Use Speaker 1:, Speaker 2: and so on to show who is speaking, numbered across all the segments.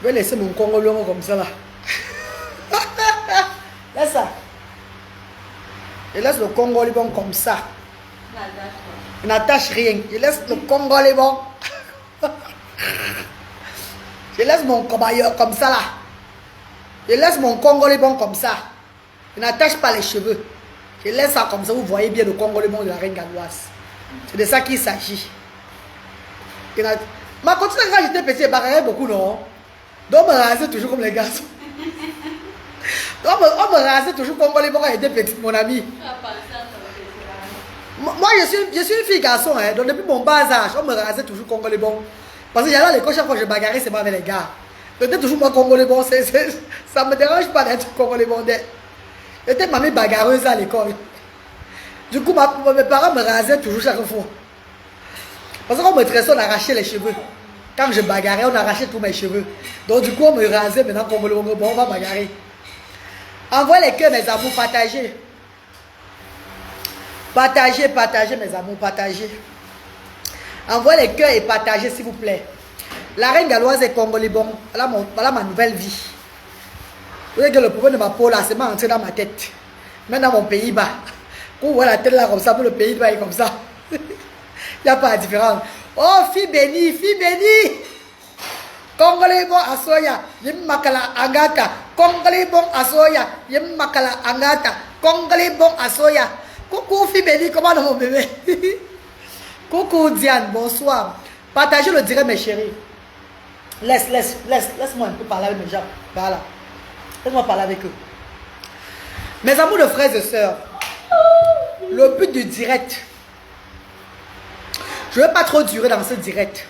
Speaker 1: Je vais laisser mon Congo long comme ça là. Laisse ça. Je laisse le Congo Liban comme ça. Il n'attache rien. Je laisse le Congo Liban. Je laisse mon cobaye comme ça là. Je laisse mon Congo Liban comme ça. Je n'attache pas les cheveux. Je laisse ça comme ça. Vous voyez bien le Congo Liban de la reine galloise. C'est de ça qu'il s'agit. Ma quand j'étais petit, je bagarrais beaucoup, non? Donc, on me rasait toujours comme les garçons. Donc, on me rasait toujours comme les quand j'étais petit, mon ami. Moi, je suis une fille garçon, hein, donc depuis mon bas âge, on me rasait toujours congolais bon. Parce que j'allais à l'école, chaque fois que je bagarrais, c'est moi avec les gars. Peut-être toujours moi congolais bon, ça ne me dérange pas d'être congolais bon. J'étais mamie bagarreuse à l'école. Du coup, mes parents me rasaient toujours chaque fois. Parce qu'on me tressait, on arrachait les cheveux. Quand je bagarrais, on arrachait tous mes cheveux. Donc du coup, on me rasait maintenant congolais bon, on va bagarrer. Envoyez les cœurs, mes amours, partagez. Partagez, partagez mes amours, partagez. Envoyez les cœurs et partagez s'il vous plaît. La reine galloise est congolais bon. Voilà ma nouvelle vie. Vous voyez que le problème de ma peau là, c'est entré dans ma tête. Même dans mon pays bas. Quand vous voyez la tête là comme ça, pour le pays bas est comme ça. Il n'y a pas de différence. Oh, fille bénie, fille bénie. Congolais bon à soya, yim makala angata. Congolais bon à soya, yim makala angata. Congolais bon à soya. Coucou fille bénie, comment est mon bébé? Coucou Diane, bonsoir. Partagez le direct mes chéris. Laisse-moi un peu parler avec mes gens. Voilà. Laisse-moi parler avec eux. Mes amours de frères et sœurs, le but du direct, je ne vais pas trop durer dans ce direct.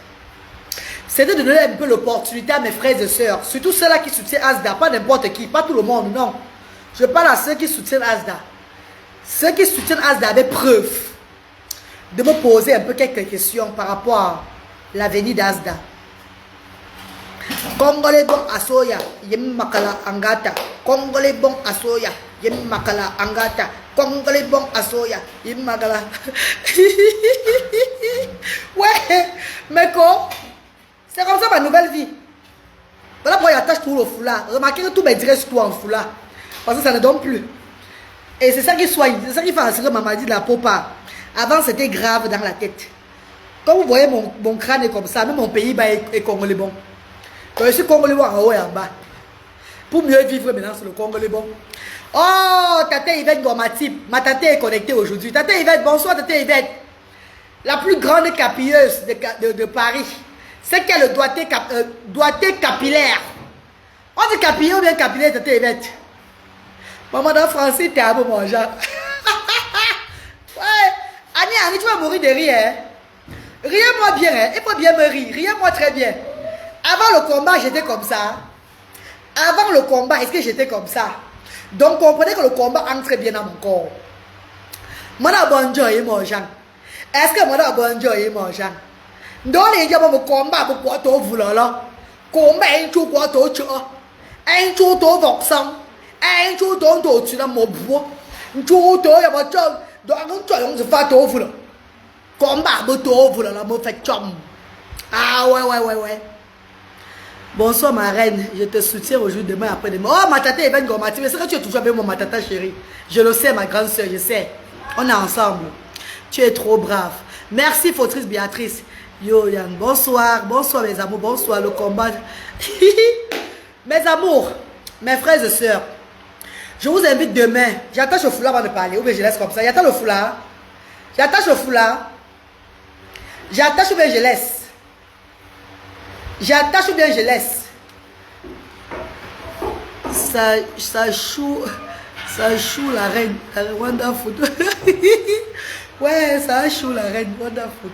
Speaker 1: C'est de donner un peu l'opportunité à mes frères et sœurs, surtout ceux-là qui soutiennent Asda, pas n'importe qui, pas tout le monde, non. Je parle à ceux qui soutiennent Asda. Ceux qui soutiennent Asda avec preuve de me poser un peu quelques questions par rapport à l'avenir d'Asda. Congolais bon à soya, yem makala angata. Congolais bon à soya, yem makala angata. Congolais bon à soya, yem makala. Ouais, mais quoi? C'est comme ça ma nouvelle vie. Voilà pourquoi j'attache tout le foulard. Remarquez que tout mes directs sont en foulard. Parce que ça ne donne plus. Et c'est ça qui soigne. C'est ça qui fait en sorte que ma maladie de la peau part. Avant, c'était grave dans la tête. Quand vous voyez mon crâne est comme ça, même mon pays est congolais bon. Donc je suis congolais bon en haut et en bas. Pour mieux vivre maintenant sur le congolais bon. Oh, Tate Yvette Gomatip. Ma tante est connectée aujourd'hui. Tate Yvette, bonsoir Tate Yvette. La plus grande capilleuse de Paris. C'est qu'elle le doigté capillaire. On dit capillaire ou bien capillaire Tate Yvette? Maman dans le français, t'es un peu mangeant. Ouais. Annie, tu vas mourir de rire. Hein? Riez-moi bien. Hein? Il faut bien me rire. Riez-moi très bien. Avant le combat, j'étais comme ça. Avant le combat, est-ce que j'étais comme ça? Donc, comprenez que le combat entre bien dans mon corps. Moi, je bonjour et mangeant. Est-ce que moi, je bonjour et mangeant? Donc, les gens vont me combat pour quoi tu veux là? Combat, tu quoi tu veux? Un jour, tu veux un jour, tu as mon bois. Un jour, tu as mon job. Donc, tu as un fat over. Combat, tu veux là, me fait chum. Ah, ouais. Bonsoir ma reine, je te soutiens aujourd'hui, demain, après-demain. Oh, ma tata Yvette Gormati, mais c'est que tu es toujours avec moi, ma tata chérie. Je le sais, ma grande soeur, je sais. On est ensemble. Tu es trop brave. Merci, Fautrice Béatrice. Yo, Yann, bonsoir. Bonsoir, mes amours. Bonsoir, le combat. Mes amours, mes frères et sœurs, je vous invite demain. J'attache le foulard avant de parler, ou bien je laisse comme ça. J'attache le foulard. J'attache le foulard. J'attache ou bien je laisse. J'attache ou bien je laisse. Ça choue la reine. Wonderful. Ouais, ça choue la reine. Wonderful.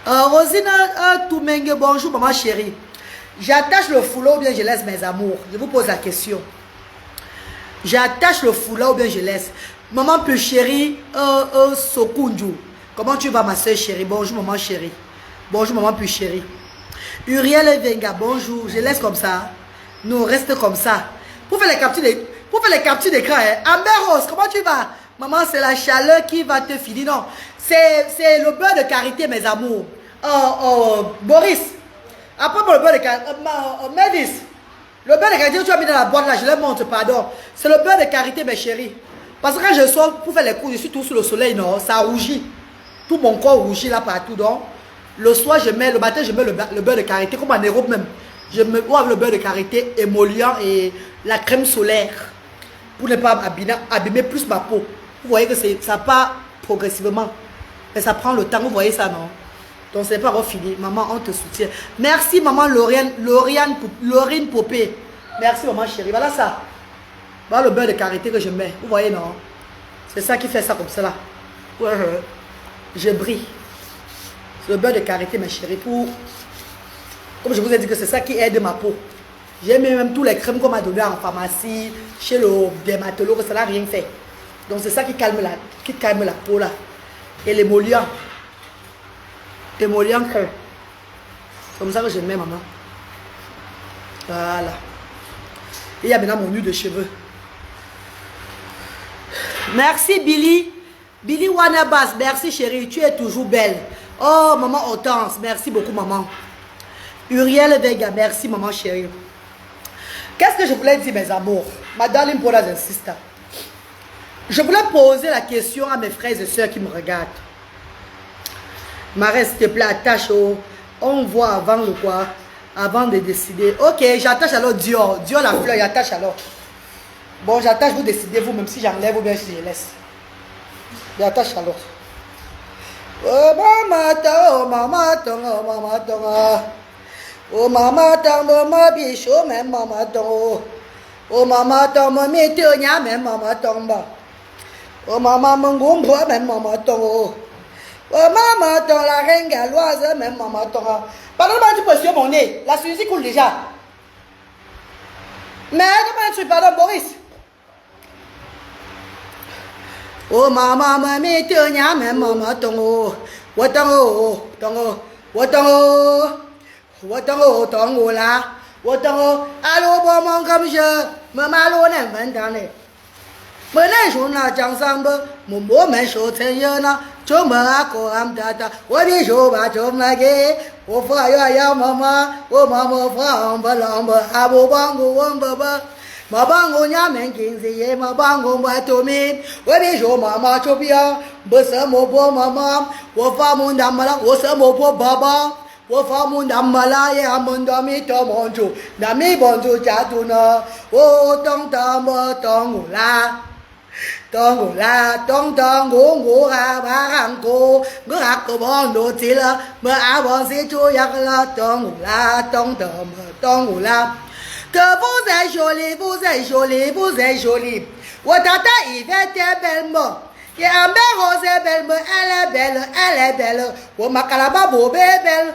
Speaker 1: Rosina Toumenge, bonjour maman chérie. J'attache le foulard ou bien je laisse mes amours. Je vous pose la question. J'attache le foulard ou bien je laisse. Maman plus chérie, Sokunju. Comment tu vas ma soeur chérie? Bonjour maman chérie. Bonjour maman plus chérie. Uriel Venga, bonjour. Je laisse comme ça. Nous reste comme ça. Pour faire les captures d'écran, hein. Amber Rose, comment tu vas? Maman, c'est la chaleur qui va te finir. Non, c'est le beurre de karité, mes amours. Boris. Après le beurre de karité. Mavis. Le beurre de karité que tu as mis dans la boîte là, je le montre, pardon. C'est le beurre de karité, mes chéris. Parce que quand je sors pour faire les cours, je suis tout sous le soleil, non, ça rougit. Tout mon corps rougit là partout. Donc, le soir, le matin, je mets le beurre de karité, comme en Europe même. Je me bois le beurre de karité, émollient et la crème solaire. Pour ne pas abîmer plus ma peau. Vous voyez que ça part progressivement. Mais ça prend le temps, vous voyez ça, non? Donc, c'est pas encore fini. Maman, on te soutient. Merci, maman Laurine Popé. Merci, maman chérie. Voilà ça. Voilà le beurre de karité que je mets. Vous voyez, non? C'est ça qui fait ça comme ça, là. Ouais, je brille. C'est le beurre de karité, mes chéris. Comme je vous ai dit que c'est ça qui aide ma peau. J'ai mis même tous les crèmes qu'on m'a donné en pharmacie, chez le dermatologue, ça n'a rien fait. Donc, c'est ça qui calme la peau, là. Et l'émollient. Émollient que. C'est comme ça que je mets, maman. Voilà. Et il y a maintenant mon huile de cheveux. Merci, Billy. Billy Wanabas, merci, chérie. Tu es toujours belle. Oh, maman Hortense, merci beaucoup, maman. Uriel Vega, merci, maman chérie. Qu'est-ce que je voulais dire, mes amours? Ma darling brothers and sisters. Je voulais poser la question à mes frères et sœurs qui me regardent. Marie, s'il te plaît, attache au... On voit avant le quoi? Avant de décider. Ok, j'attache alors Dior. Dior la fleur, j'attache alors. Bon, j'attache, vous décidez vous-même si j'enlève ou bien si je laisse. J'attache alors. Oh maman, oh maman, oh maman, oh maman, maman, bichot, même maman, oh maman, maman, météonia, même maman, oh maman, mon gombo, même maman, oh maman, la reine galloise, même maman, pardon-moi, tu peux sur mon nez, la Suzy coule déjà. Mais comment tu pardon, Boris? Oh maman, maman, météonia, même maman, oh Watango là, Watango, allô, bon, mon comme je, me malhonnête, maintenant. Menais, on a ensemble, mon beau méchant, Seigneur, tu me racontes, tata, ou bien je vais te maguer, au frère, maman, au maman, frère, lambe, à vos bango, baba. Ma bango nyamen kinzi, ma bango mbatomi, ou bien je maman, chopia, bossa mon beau maman, ou femme, mon damala, ou sa mon beau baba. Wo famu ndamala ye amondomi tomonjo nami bonjo jatuna o tong tamo tongula tong ngora barango ngora ko bondo tila ma avon si tu yakla tongula tongula que vous êtes jolie, vous êtes jolie, vous êtes jolie. Wo tata Yvette est belle mort. Et Amber Rose est belle, elle est belle, elle est belle. Wo makalaba bobe est belle.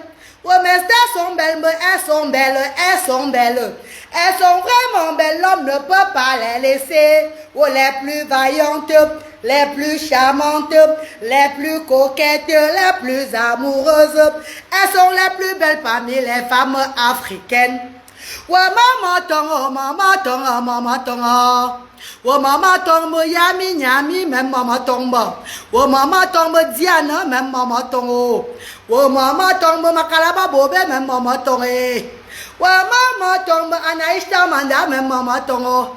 Speaker 1: Oh, mais elles sont belles, elles sont belles, elles sont belles. Elles sont vraiment belles, l'homme ne peut pas les laisser. Oh, les plus vaillantes, les plus charmantes, les plus coquettes, les plus amoureuses. Elles sont les plus belles parmi les femmes africaines. Oh, maman tongo, oh, maman tongo, oh, maman tongo. Oh maman tombe yami nyami même maman tombe. Oh maman tombe Diana même maman tombe. Oh maman tombe makalaba bobe même maman tombe. Oh maman tombe Anaïs Tamanda même maman tombe.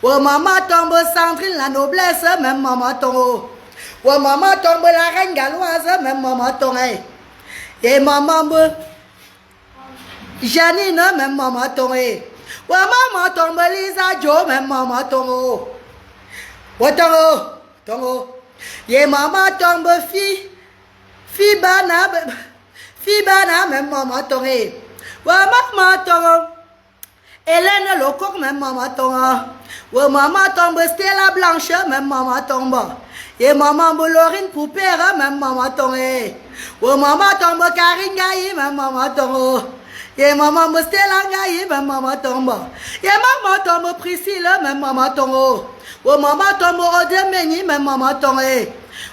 Speaker 1: Oh maman tombe Sandrine la noblesse même maman tombe. Oh maman tombe la reine galloise même maman tombe. Et maman Janine même maman tombe. Wa maman tombe Lisa Jo même maman tombe. Wa tongo. Ye maman tombe fi bana même maman tombe. Wa maman tombe Hélène Lecoq même maman tombe. Wa maman tombe Stella Blanche même maman tombe. Ye maman Laurine Poupère même maman tombe. Wa maman tombe Karine Gaye même maman tombe. Ye maman me Stella Gaye, même maman tombe. Ye maman tombe Priscille, même maman tombe. Wo maman tombe Odemeni, même maman tombe.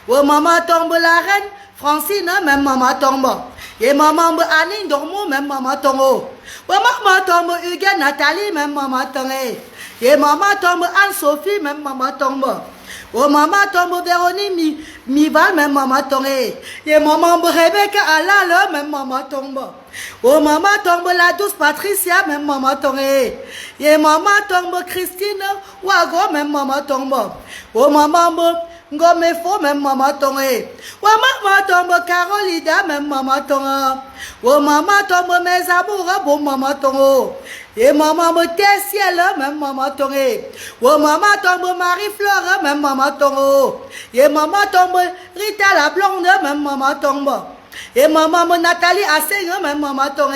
Speaker 1: Wo maman tombe la reine Francine, même maman tombe. Ye maman me Anine Dormo, même maman tombe. Wo maman tombe Hugues Nathalie, même maman tombe. Et maman tombe Anne-Sophie, même maman tombe. Oh maman tombe Véronique, Mival, même maman tombe. Et maman Rebecca Alala, même maman tombe. Oh maman tombe la douce Patricia, même maman tombe. Et maman tombe Christine Wago, même maman tombe. Oh maman Ngome fo, même maman tombe. Oh maman tombe Carolida, même maman tombe. Oh maman tombe mes amours, bon maman tombe. Et maman me ciel, même maman tombe. Oh maman tombe Marie-Flore, même maman tombe. Et maman tombe Rita la blonde, même maman tombe. Et maman Nathalie Asseng, même maman tombe.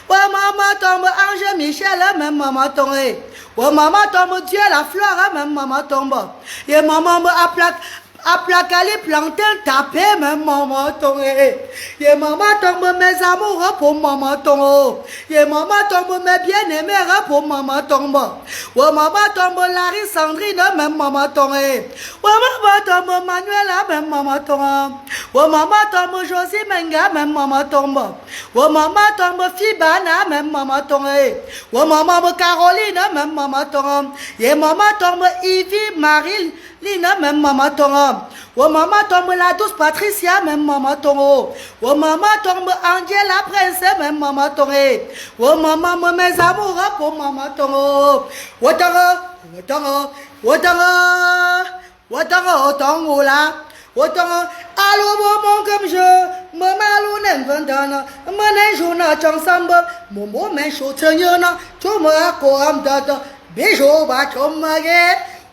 Speaker 1: Oh maman tombe Ange Michel, même maman tombe. Oh maman tombe Dieu la fleur, même maman tombe. Et maman me Aplacali plantain tapé, même maman tombe. Et maman tombe mes amours pour maman tombe. Et maman tombe mes bien-aimés pour maman tombe. Oh maman tombe Larry Sandrine, même maman tombe. Oh maman tombe Manuela, même maman tombe. Oh maman tombe Josie Menga, même maman tombe. Oh maman tombe Fibana, même maman tombe. Oh maman Caroline, même maman tombe. Et maman tombe Ivy Marie Lina, même maman tombe. Oh maman tombe la douce Patricia, même maman tombe. Oh maman tombe Angela Prince, même maman tombe. Oh maman mes amours pour maman tombe. Watanga, watanga, watanga, watanga, watanga là. Watanga, allo maman comme je, maman l'on inventana, maman jouna ensemble, maman mes choses tenir, tu me comme data, bijou va tomber.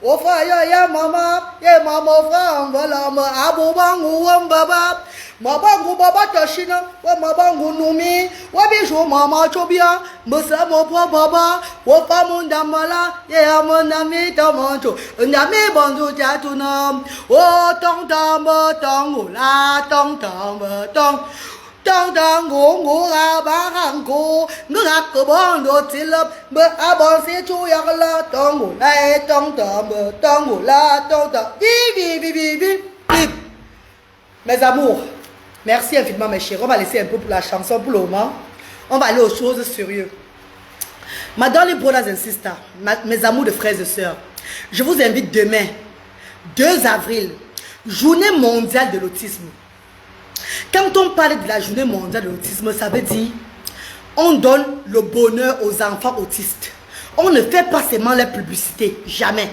Speaker 1: Oh frère, ya maman, ya maman frère, voilà ma abobangu baba, mabangu baba tashina, wa mabangu numi, wa bijou maman chobia, musa mo baba, wa famu ndamala, ya mon ami tamancho, ndami bandu jatuna, oh tong tambo tong la tong tambo tong. Tong tong ngủ ngủ à ba hàng cô ngư hạt của bọn đồ chỉ lập bơ à bọn sẽ chú yak la tong ngủ lại tong ngủ la tong vi. Mes amours, merci infiniment mes chéris. On va laisser un peu pour la chanson pour le moment. On va aller aux choses sérieuses. My darling brothers and sisters, mes amours de frères et sœurs, je vous invite demain, 2 avril, journée mondiale de l'autisme. Quand on parle de la journée mondiale de l'autisme, ça veut dire on donne le bonheur aux enfants autistes. On ne fait pas seulement la publicité, jamais.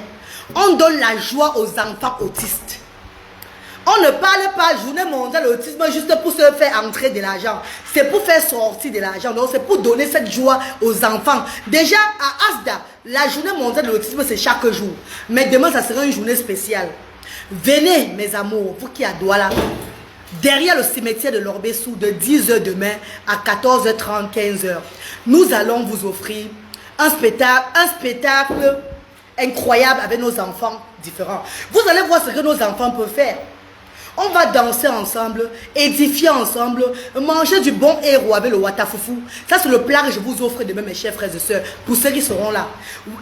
Speaker 1: On donne la joie aux enfants autistes. On ne parle pas journée mondiale de l'autisme juste pour se faire entrer de l'argent. C'est pour faire sortir de l'argent. Donc c'est pour donner cette joie aux enfants. Déjà à Asda, la journée mondiale de l'autisme c'est chaque jour. Mais demain ça sera une journée spéciale. Venez mes amours, vous qui à Douala. Derrière le cimetière de l'Orbessou de 10h demain à 14h30, 15h, nous allons vous offrir un spectacle incroyable avec nos enfants différents. Vous allez voir ce que nos enfants peuvent faire. On va danser ensemble, édifier ensemble, manger du bon héros avec le watafoufou. Ça c'est le plat que je vous offre demain mes chers frères et sœurs, pour ceux qui seront là.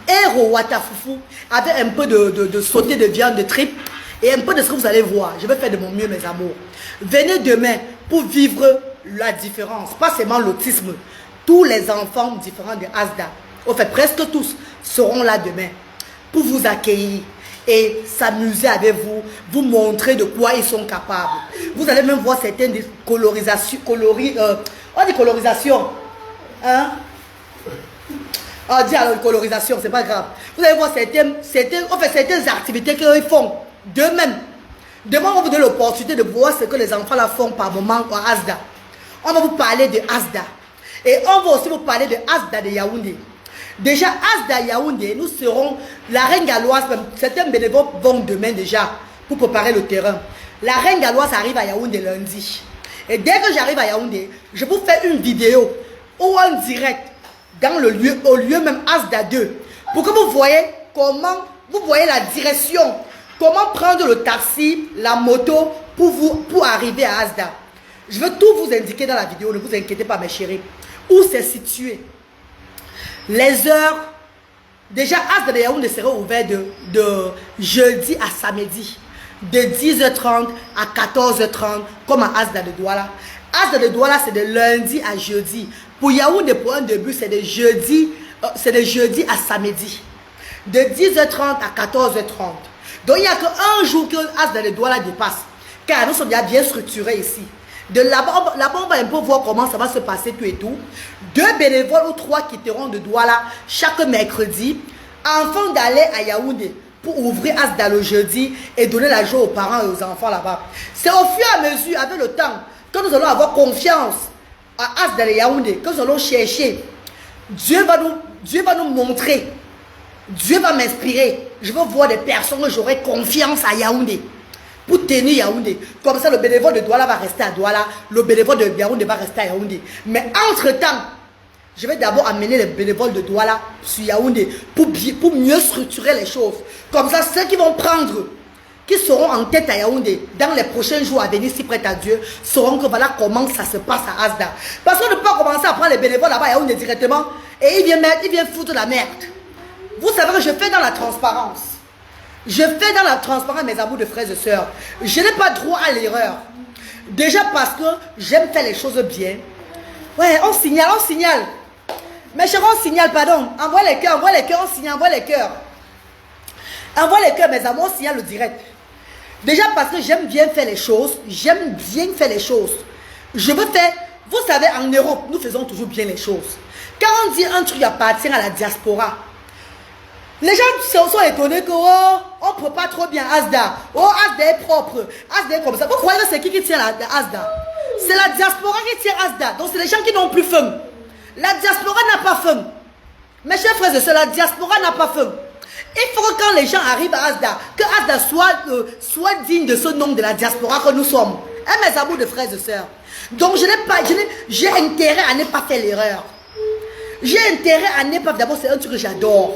Speaker 1: Héros watafoufou avec un peu de sauté de viande de tripe. Et un peu de ce que vous allez voir. Je vais faire de mon mieux mes amours. Venez demain pour vivre la différence. Pas seulement l'autisme. Tous les enfants différents de Asda, en fait presque tous, seront là demain. Pour vous accueillir et s'amuser avec vous. Vous montrer de quoi ils sont capables. Vous allez même voir certaines colorisations. On dit colorisation. Hein? On dit alors colorisation, c'est pas grave. Vous allez voir certaines activités qu'ils font. D'eux-mêmes. Demain, on va vous donner l'opportunité de voir ce que les enfants là font par moment à Asda. On va vous parler de Asda. Et on va aussi vous parler de Asda de Yaoundé. Déjà, Asda Yaoundé, nous serons, la reine galloise, certains bénévoles vont demain déjà pour préparer le terrain. La reine galloise arrive à Yaoundé lundi. Et dès que j'arrive à Yaoundé, je vous fais une vidéo ou en direct dans le lieu, au lieu même Asda 2. Pour que vous voyez comment, vous voyez la direction. Comment prendre le taxi, la moto pour arriver à Asda. Je vais tout vous indiquer dans la vidéo, ne vous inquiétez pas mes chéris. Où c'est situé. Les heures. Déjà Asda de Yaoundé sera ouvert de jeudi à samedi. De 10h30 à 14h30 comme à Asda de Douala. Asda de Douala c'est de lundi à jeudi. Pour Yaoundé pour un début c'est de jeudi à samedi. de 10h30 à 14h30. Donc il n'y a qu'un jour que As de Douala dépasse. Car nous sommes bien structurés ici. De là-bas, on va un peu voir comment ça va se passer tout et tout. 2 bénévoles ou 3 quitteront de Douala chaque mercredi afin d'aller à Yaoundé pour ouvrir Asda le jeudi et donner la joie aux parents et aux enfants là-bas. C'est au fur et à mesure, avec le temps, que nous allons avoir confiance à Asda et Yaoundé, que nous allons chercher. Dieu va nous montrer. Dieu va m'inspirer. Je veux voir des personnes que j'aurai confiance à Yaoundé. Pour tenir Yaoundé. Comme ça, le bénévole de Douala va rester à Douala. Le bénévole de Yaoundé va rester à Yaoundé. Mais entre-temps, je vais d'abord amener les bénévoles de Douala sur Yaoundé pour mieux structurer les choses. Comme ça, ceux qui vont prendre, qui seront en tête à Yaoundé dans les prochains jours à venir, si prêt à Dieu, sauront que voilà comment ça se passe à Asda. Parce qu'on ne peut pas commencer à prendre les bénévoles là-bas à Yaoundé directement et il vient foutre la merde. Vous savez que je fais dans la transparence. Je fais dans la transparence, mes amours de frères et sœurs. Je n'ai pas droit à l'erreur. Déjà parce que j'aime faire les choses bien. Ouais, on signale. Mes chers, on signale, pardon. Envoie les cœurs, on signale, envoie les cœurs. Envoie les cœurs, mes amours, on signale le direct. Déjà parce que j'aime bien faire les choses. Je veux faire... Vous savez, en Europe, nous faisons toujours bien les choses. Quand on dit un truc appartient à la diaspora, les gens sont étonnés que on ne peut pas trop bien Asda. Oh, Asda est propre. Asda est comme ça. Vous croyez que c'est qui tient la Asda? C'est la diaspora qui tient Asda. Donc c'est les gens qui n'ont plus faim. La diaspora n'a pas faim. Mes chers frères et sœurs, la diaspora n'a pas faim. Il faut que quand les gens arrivent à Asda, que Asda soit digne de ce nom de la diaspora que nous sommes. Hein, mes amours de frères et sœurs. Donc j'ai intérêt à ne pas faire l'erreur. J'ai intérêt à ne pas... D'abord, c'est un truc que j'adore.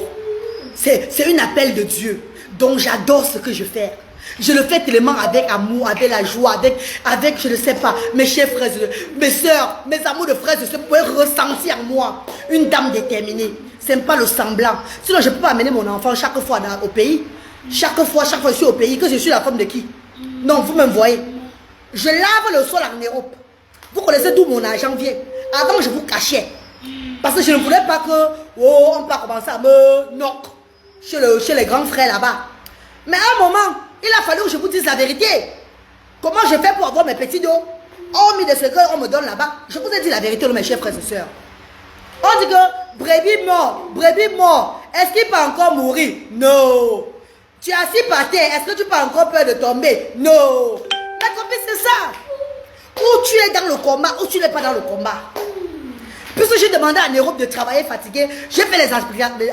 Speaker 1: C'est un appel de Dieu. Donc j'adore ce que je fais. Je le fais tellement avec amour, avec la joie, avec je ne sais pas, mes chers frères, mes soeurs, mes amours de frères, je peux ressentir en moi une dame déterminée. Ce n'est pas le semblant. Sinon, je ne peux pas amener mon enfant chaque fois au pays. Chaque fois je suis au pays, que je suis la femme de qui? Non, vous me voyez. Je lave le sol en Europe. Vous connaissez d'où mon argent vient. Avant, je vous cachais. Parce que je ne voulais pas que, on peut commencer à me knock chez les grands frères là-bas. Mais à un moment, il a fallu que je vous dise la vérité. Comment je fais pour avoir mes petits dos? Hormis de ce qu'on me donne là-bas, je vous ai dit la vérité, mes chers frères et sœurs. On dit que brebis mort, est-ce qu'il peut encore mourir? Non. Tu es assis par terre, est-ce que tu peux encore peur de tomber? Non. La copine, c'est ça. Ou tu es dans le combat, ou tu n'es pas dans le combat. Puisque j'ai demandé en Europe de travailler fatigué, j'ai fait les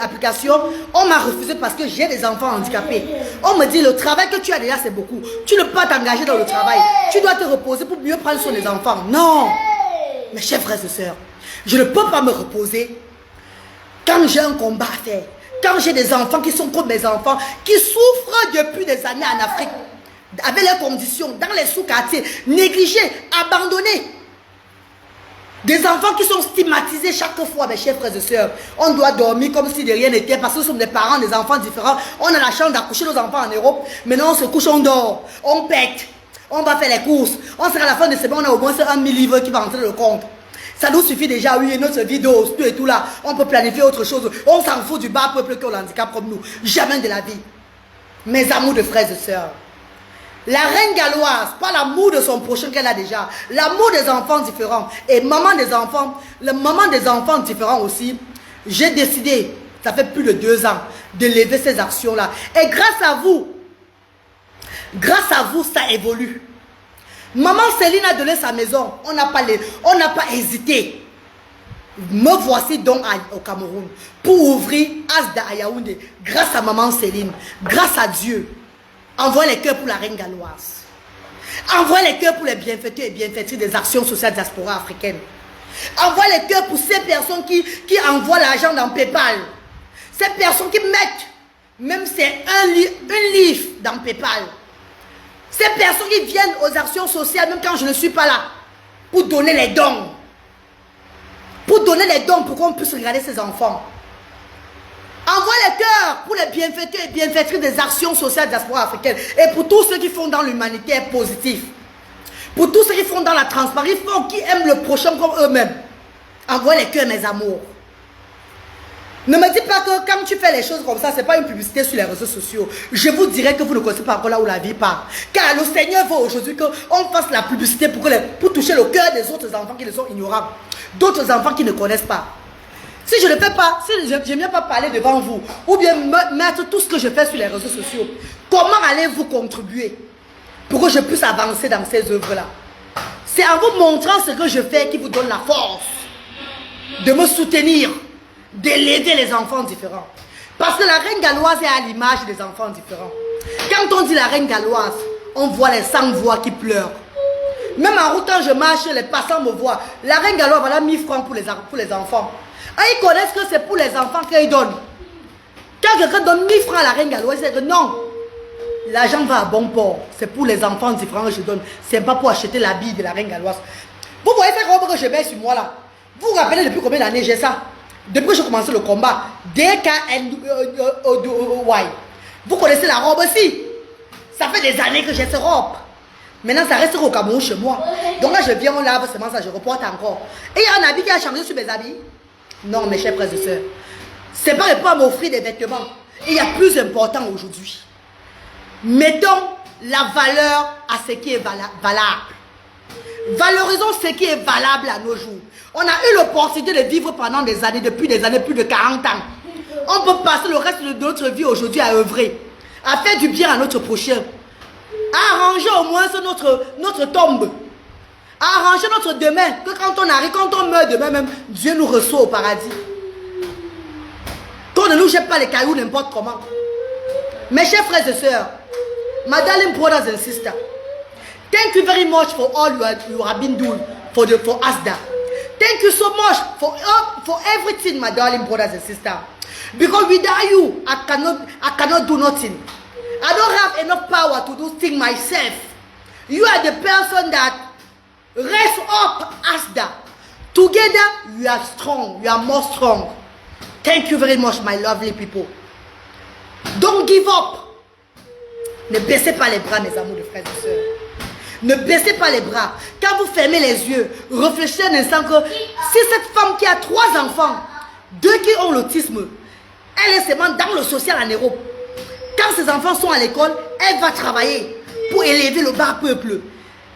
Speaker 1: applications, on m'a refusé parce que j'ai des enfants handicapés. On me dit, le travail que tu as déjà, c'est beaucoup. Tu ne peux pas t'engager dans le travail. Tu dois te reposer pour mieux prendre soin des enfants. Non. Mes chers frères et sœurs, je ne peux pas me reposer quand j'ai un combat à faire. Quand j'ai des enfants qui sont comme mes enfants, qui souffrent depuis des années en Afrique, avec leurs conditions, dans les sous-quartiers, négligés, abandonnés. Des enfants qui sont stigmatisés chaque fois, mes chers frères et sœurs. On doit dormir comme si de rien n'était parce que nous sommes des parents, des enfants différents. On a la chance d'accoucher nos enfants en Europe. Maintenant, on se couche, on dort, on pète, on va faire les courses. On sera à la fin de semaine, on a au moins 1 000 livres qui va rentrer dans le compte. Ça nous suffit déjà, oui, notre vidéo, tout et tout là. On peut planifier autre chose. On s'en fout du bas peuple qui a le handicap comme nous. Jamais de la vie. Mes amours de frères et sœurs. La reine galloise, pas l'amour de son prochain qu'elle a déjà, l'amour des enfants différents et maman des enfants, le maman des enfants différents aussi, j'ai décidé, ça fait plus de 2 ans, de lever ces actions-là. Et grâce à vous, ça évolue. Maman Céline a donné sa maison, on n'a pas hésité. Me voici donc au Cameroun pour ouvrir Asda à Yaoundé, grâce à maman Céline, grâce à Dieu. Envoie les cœurs pour la reine galloise. Envoie les cœurs pour les bienfaiteurs et bienfaitrices des actions sociales diaspora africaines. Envoie les cœurs pour ces personnes qui envoient l'argent dans PayPal. Ces personnes qui mettent, même c'est un livre dans PayPal. Ces personnes qui viennent aux actions sociales, même quand je ne suis pas là, pour donner les dons. Pour donner les dons pour qu'on puisse regarder ces enfants. Envoie les cœurs pour les bienfaiteurs et bienfaitrices des actions sociales diaspora africaines. Et pour tous ceux qui font dans l'humanitaire positif. Pour tous ceux qui font dans la transparence. Ils font qui aiment le prochain comme eux-mêmes. Envoie les cœurs, mes amours. Ne me dis pas que quand tu fais les choses comme ça, ce n'est pas une publicité sur les réseaux sociaux. Je vous dirais que vous ne connaissez pas encore là où la vie part. Car le Seigneur veut aujourd'hui qu'on fasse la publicité pour toucher le cœur des autres enfants qui ne sont ignorants. D'autres enfants qui ne connaissent pas. Si je ne fais pas, si je ne viens pas parler devant vous, ou bien mettre tout ce que je fais sur les réseaux sociaux, comment allez-vous contribuer pour que je puisse avancer dans ces œuvres-là? C'est en vous montrant ce que je fais qui vous donne la force de me soutenir, d'aider les enfants différents. Parce que la reine galloise est à l'image des enfants différents. Quand on dit la reine galloise, on voit les sans-voix qui pleurent. Même en route, quand je marche, les passants me voient. La reine galloise, voilà 1000 francs pour les enfants. Ah, ils connaissent que c'est pour les enfants qu'ils donnent. Quand quelqu'un donne 1000 francs à la reine galloise, c'est que non. L'argent va à bon port. C'est pour les enfants différents que je donne. C'est pas pour acheter l'habit de la reine galloise. Vous voyez cette robe que je mets sur moi là? Vous vous rappelez depuis combien d'années j'ai ça? Depuis que j'ai commencé le combat. DKNY. Vous connaissez la robe aussi? Ça fait des années que j'ai cette robe. Maintenant, ça reste au Cameroun chez moi. Donc là, je viens, on lave seulement ça, je reporte encore. Et il y a un habit qui a changé sur mes habits? Non, mes chers frères et sœurs. C'est pas pour m'offrir des vêtements. Et il y a plus important aujourd'hui. Mettons la valeur à ce qui est valable. Valorisons ce qui est valable à nos jours. On a eu l'opportunité de vivre pendant des années, depuis des années, plus de 40 ans. On peut passer le reste de notre vie aujourd'hui à œuvrer, à faire du bien à notre prochain, à arranger au moins notre tombe, à arranger notre demain, que quand on arrive, quand on meurt demain même, Dieu nous reçoit au paradis. Qu'on ne nous jette pas les cailloux n'importe comment. Mes chers frères et sœurs, my darling brothers and sisters, thank you very much for all you have been doing for ASDA. Thank you so much for everything, my darling brothers and sisters. Because without you, I cannot do nothing. I don't have enough power to do things myself. You are the person that raise up ASDA. Together, you are strong. You are more strong. Thank you very much, my lovely people. Don't give up. Ne baissez pas les bras, mes amours de frères et sœurs. Ne baissez pas les bras. Quand vous fermez les yeux, réfléchissez un instant que si cette femme qui a 3 enfants, 2 qui ont l'autisme, elle est seulement dans le social en Europe. Quand ses enfants sont à l'école, elle va travailler pour élever le bas peuple.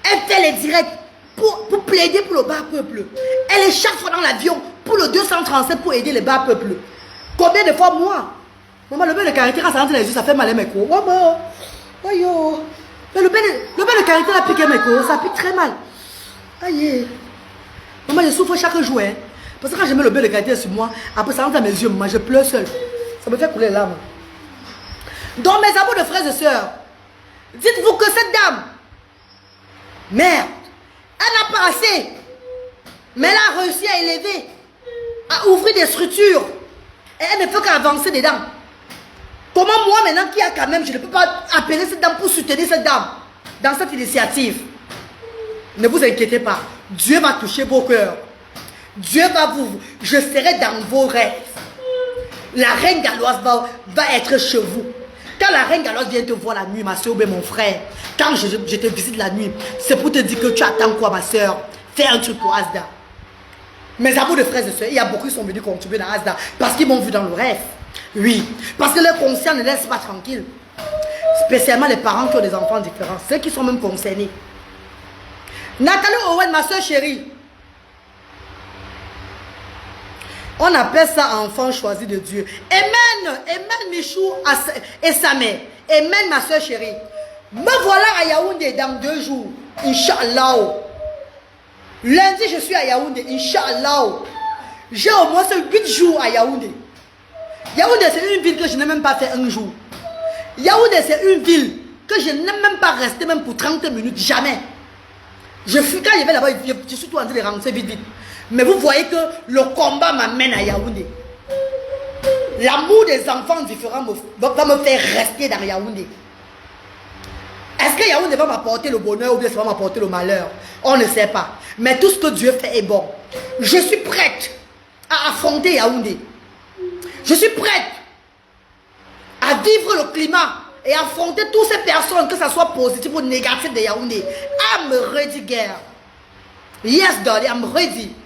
Speaker 1: Elle fait les directs pour plaider pour le bas peuple. Elle est chaque fois dans l'avion pour le 237 pour aider les bas peuples. Combien de fois moi? Maman, le bain de caractère, quand ça rentre dans les yeux, ça fait mal à mes coups. Maman, aïe. Mais le bain de caractère a piqué mes coups, ça pique très mal. Aïe. Maman, je souffre chaque jour. Hein. Parce que quand je mets le bain de caractère sur moi, après ça rentre dans mes yeux, maman, je pleure seul. Ça me fait couler les larmes. Donc, mes amours de frères et sœurs, dites-vous que cette dame, merde, elle n'a pas assez. Mais elle a réussi à élever, à ouvrir des structures. Et elle ne fait qu'avancer dedans. Comment moi maintenant qui a quand même, je ne peux pas appeler cette dame pour soutenir cette dame dans cette initiative? Ne vous inquiétez pas. Dieu va toucher vos cœurs. Dieu va vous... Je serai dans vos rêves. La reine galloise va être chez vous. Quand la reine galloise vient te voir la nuit, ma soeur ou bien mon frère, quand je te visite la nuit, c'est pour te dire que tu attends quoi, ma soeur? Fais un truc pour ASDA. Mes amours de frères et sœurs, il y a beaucoup qui sont venus contribuer dans ASDA parce qu'ils m'ont vu dans le rêve. Oui, parce que leur conscience ne laisse pas tranquille. Spécialement les parents qui ont des enfants différents, ceux qui sont même concernés. Nathalie Owen, ma soeur chérie. On appelle ça enfant choisi de Dieu. Amen, amen Michou et sa mère. Amen ma soeur chérie. Me voilà à Yaoundé dans 2 jours. Inch'Allah. Lundi je suis à Yaoundé. Inch'Allah. J'ai au moins 8 jours à Yaoundé. Yaoundé c'est une ville que je n'ai même pas fait un jour. Yaoundé c'est une ville que je n'ai même pas resté même pour 30 minutes. Jamais. Quand je vais là-bas, je suis tout en train de rentrer vite. Mais vous voyez que le combat m'amène à Yaoundé. L'amour des enfants différents va me faire rester dans Yaoundé. Est-ce que Yaoundé va m'apporter le bonheur ou bien ça va m'apporter le malheur? On ne sait pas. Mais tout ce que Dieu fait est bon. Je suis prête à affronter Yaoundé. Je suis prête à vivre le climat et affronter toutes ces personnes, que ce soit positif ou négatif de Yaoundé. I'm ready, girl. Yes, daddy, I'm ready.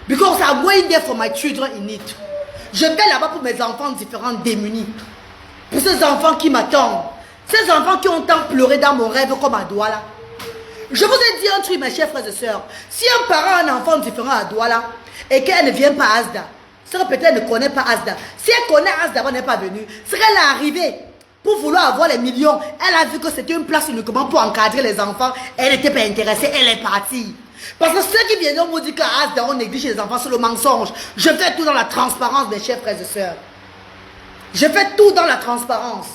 Speaker 1: Because I'm waiting there for my children in need. Je vais là-bas pour mes enfants différents démunis. Pour ces enfants qui m'attendent. Ces enfants qui ont tant pleuré dans mon rêve comme à Douala. Je vous ai dit un truc, mes chers frères et sœurs. Si un parent a un enfant différent à Douala et qu'elle ne vient pas à Asda, c'est que peut-être elle ne connaît pas Asda. Si elle connaît Asda, elle n'est pas venue. C'est qu'elle est arrivée pour vouloir avoir les millions. Elle a vu que c'était une place uniquement pour encadrer les enfants. Elle n'était pas intéressée, elle est partie. Parce que ceux qui viennent vous dire qu'à Asda, on néglige les enfants, c'est le mensonge. Je fais tout dans la transparence, mes chers frères et sœurs. Je fais tout dans la transparence.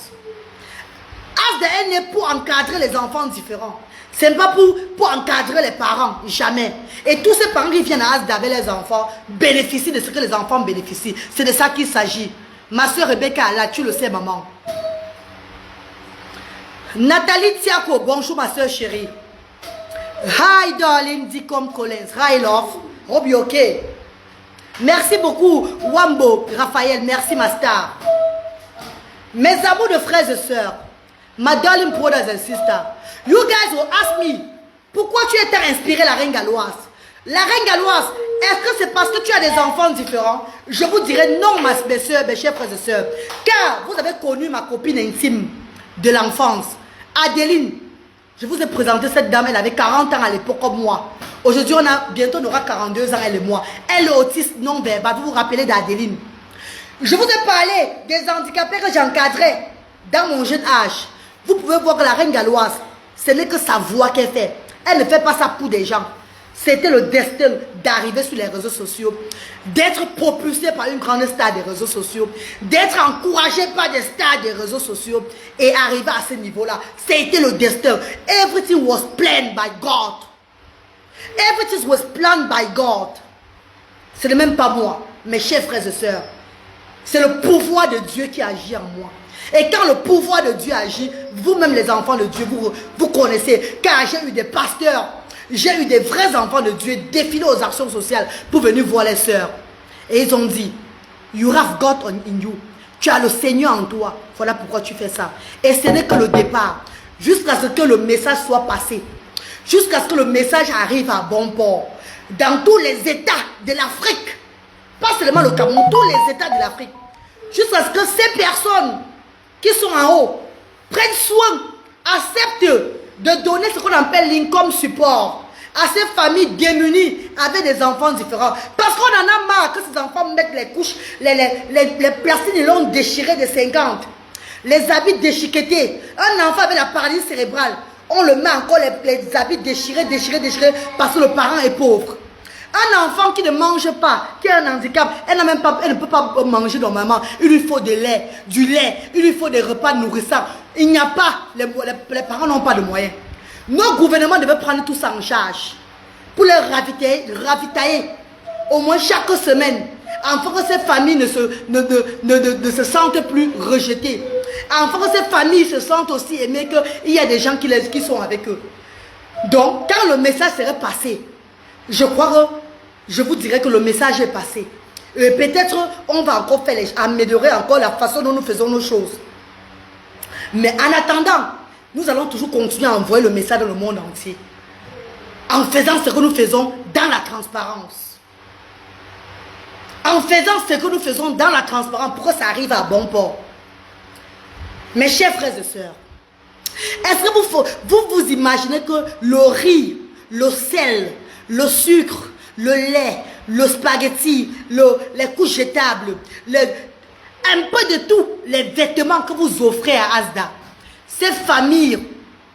Speaker 1: Asda est né pour encadrer les enfants différents. Ce n'est pas pour encadrer les parents, jamais. Et tous ces parents qui viennent à Asda avec les enfants bénéficient de ce que les enfants bénéficient. C'est de ça qu'il s'agit. Ma soeur Rebecca, là, tu le sais, maman. Nathalie Tiako, bonjour ma soeur chérie. Hi darling, dit comme Collins. Hi love, hope you okay. Merci beaucoup Wambo, Raphaël, merci ma star. Mes amours de frères et sœurs, my darling brothers and sisters, you guys will ask me, pourquoi tu étais inspiré la reine galloise? La reine galloise, est-ce que c'est parce que tu as des enfants différents? Je vous dirais non, mes soeurs, mes chers frères et sœurs. Car vous avez connu ma copine intime de l'enfance, Adeline. Je vous ai présenté cette dame, elle avait 40 ans à l'époque comme moi. Aujourd'hui, bientôt on aura 42 ans, elle et moi. Elle est autiste non verbal, vous vous rappelez d'Adeline. Je vous ai parlé des handicapés que j'encadrais dans mon jeune âge. Vous pouvez voir que la reine galloise, ce n'est que sa voix qu'elle fait. Elle ne fait pas ça pour des gens. C'était le destin d'arriver sur les réseaux sociaux, d'être propulsé par une grande star des réseaux sociaux, d'être encouragé par des stars des réseaux sociaux et arriver à ce niveau-là. C'était le destin. Everything was planned by God. Everything was planned by God. Ce n'est même pas moi, mes chers frères et sœurs. C'est le pouvoir de Dieu qui agit en moi. Et quand le pouvoir de Dieu agit, vous-même les enfants de Dieu, vous connaissez. Car j'ai eu des pasteurs, j'ai eu des vrais enfants de Dieu défilés aux actions sociales pour venir voir les sœurs. Et ils ont dit, you have God in you. Tu as le Seigneur en toi. Voilà pourquoi tu fais ça. Et ce n'est que le départ. Jusqu'à ce que le message soit passé. Jusqu'à ce que le message arrive à bon port. Dans tous les États de l'Afrique. Pas seulement le Cameroun, tous les États de l'Afrique. Jusqu'à ce que ces personnes qui sont en haut prennent soin, acceptent de donner ce qu'on appelle l'income support à ces familles démunies avec des enfants différents. Parce qu'on en a marre que ces enfants mettent les couches, les plastines longs déchirées de 50, les habits déchiquetés. Un enfant avec la paralysie cérébrale, on le met encore les habits déchirés parce que le parent est pauvre. Un enfant qui ne mange pas, qui a un handicap, elle ne peut pas manger normalement. Il lui faut du lait, il lui faut des repas nourrissants. Il n'y a pas, les parents n'ont pas de moyens. Nos gouvernements devaient prendre tout ça en charge pour les ravitailler au moins chaque semaine, afin que ces familles ne se sentent plus rejetées, afin que ces familles se sentent aussi aimées, qu'il y a des gens qui sont avec eux. Donc, quand le message serait passé, je crois que je vous dirais que le message est passé. Peut-être on va encore améliorer encore la façon dont nous faisons nos choses. Mais en attendant, nous allons toujours continuer à envoyer le message dans le monde entier. En faisant ce que nous faisons dans la transparence. En faisant ce que nous faisons dans la transparence pour que ça arrive à bon port. Mes chers frères et sœurs, est-ce que vous imaginez que le riz, le sel, le sucre, le lait, le spaghetti, les couches jetables, un peu de tout, les vêtements que vous offrez à Asda, ces familles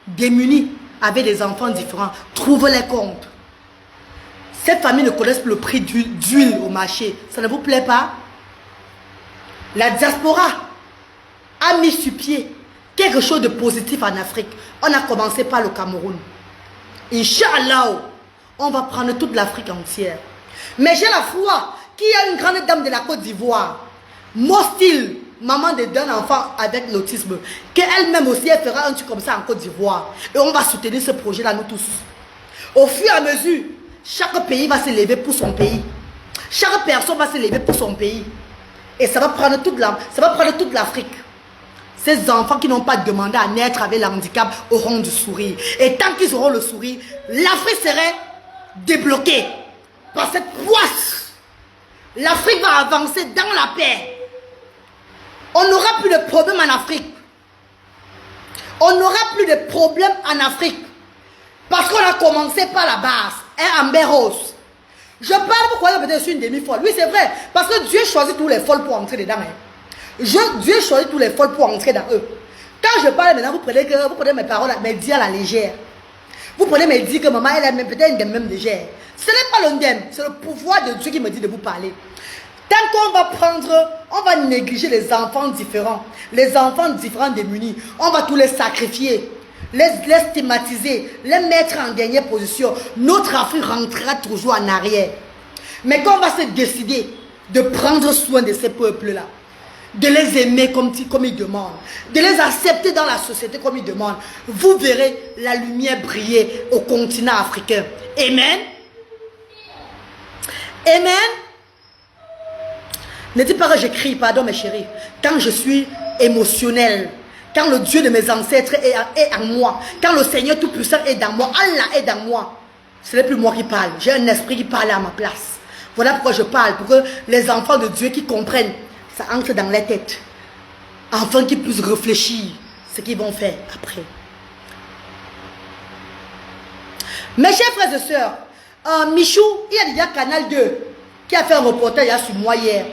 Speaker 1: démunies avec des enfants différents, trouvez les comptes. Ces familles ne connaissent plus le prix d'huile au marché. Ça ne vous plaît pas? La diaspora a mis sur pied quelque chose de positif en Afrique. On a commencé par le Cameroun. Inch'Allah, on va prendre toute l'Afrique entière. Mais j'ai la foi qu'il y a une grande dame de la Côte d'Ivoire, Mostile, maman d'un enfant avec l'autisme, qu'elle-même aussi elle fera un truc comme ça en Côte d'Ivoire. Et on va soutenir ce projet-là, nous tous. Au fur et à mesure, chaque pays va se lever pour son pays. Chaque personne va se lever pour son pays. Et ça va prendre toute l'Afrique. Ces enfants qui n'ont pas demandé à naître avec le handicap auront du sourire. Et tant qu'ils auront le sourire, l'Afrique serait débloquée par cette poisse L'Afrique va avancer dans la paix. On n'aura plus de problème en Afrique. On n'aura plus de problème en Afrique. Parce qu'on a commencé par la base. Un Amber Rose. Je parle pourquoi peut-être je suis une demi-folle. Oui, c'est vrai. Parce que Dieu choisit tous les folles pour entrer dedans. Dieu choisit tous les folles pour entrer dans eux. Quand je parle maintenant, vous prenez mes paroles, mes dits à la légère. Vous prenez mes dits que maman, elle a peut-être une même légère. Ce n'est pas l'ondème, c'est le pouvoir de Dieu qui me dit de vous parler. Tant on va négliger les enfants différents, démunis, on va tous les sacrifier, les stigmatiser, les mettre en dernière position. Notre Afrique rentrera toujours en arrière. Mais quand on va se décider de prendre soin de ces peuples-là, de les aimer comme ils demandent, de les accepter dans la société comme ils demandent, vous verrez la lumière briller au continent africain. Amen. Amen. Ne dites pas que je crie, pardon mes chéris. Quand je suis émotionnel, quand le Dieu de mes ancêtres est en moi, quand le Seigneur Tout-Puissant est dans moi, Allah est dans moi, ce n'est plus moi qui parle. J'ai un esprit qui parle à ma place. Voilà pourquoi je parle, pour que les enfants de Dieu qui comprennent, ça entre dans les têtes. Afin qu'ils puissent réfléchir ce qu'ils vont faire après. Mes chers frères et sœurs, Michou, il y a déjà Canal 2 qui a fait un reportage sur moi hier.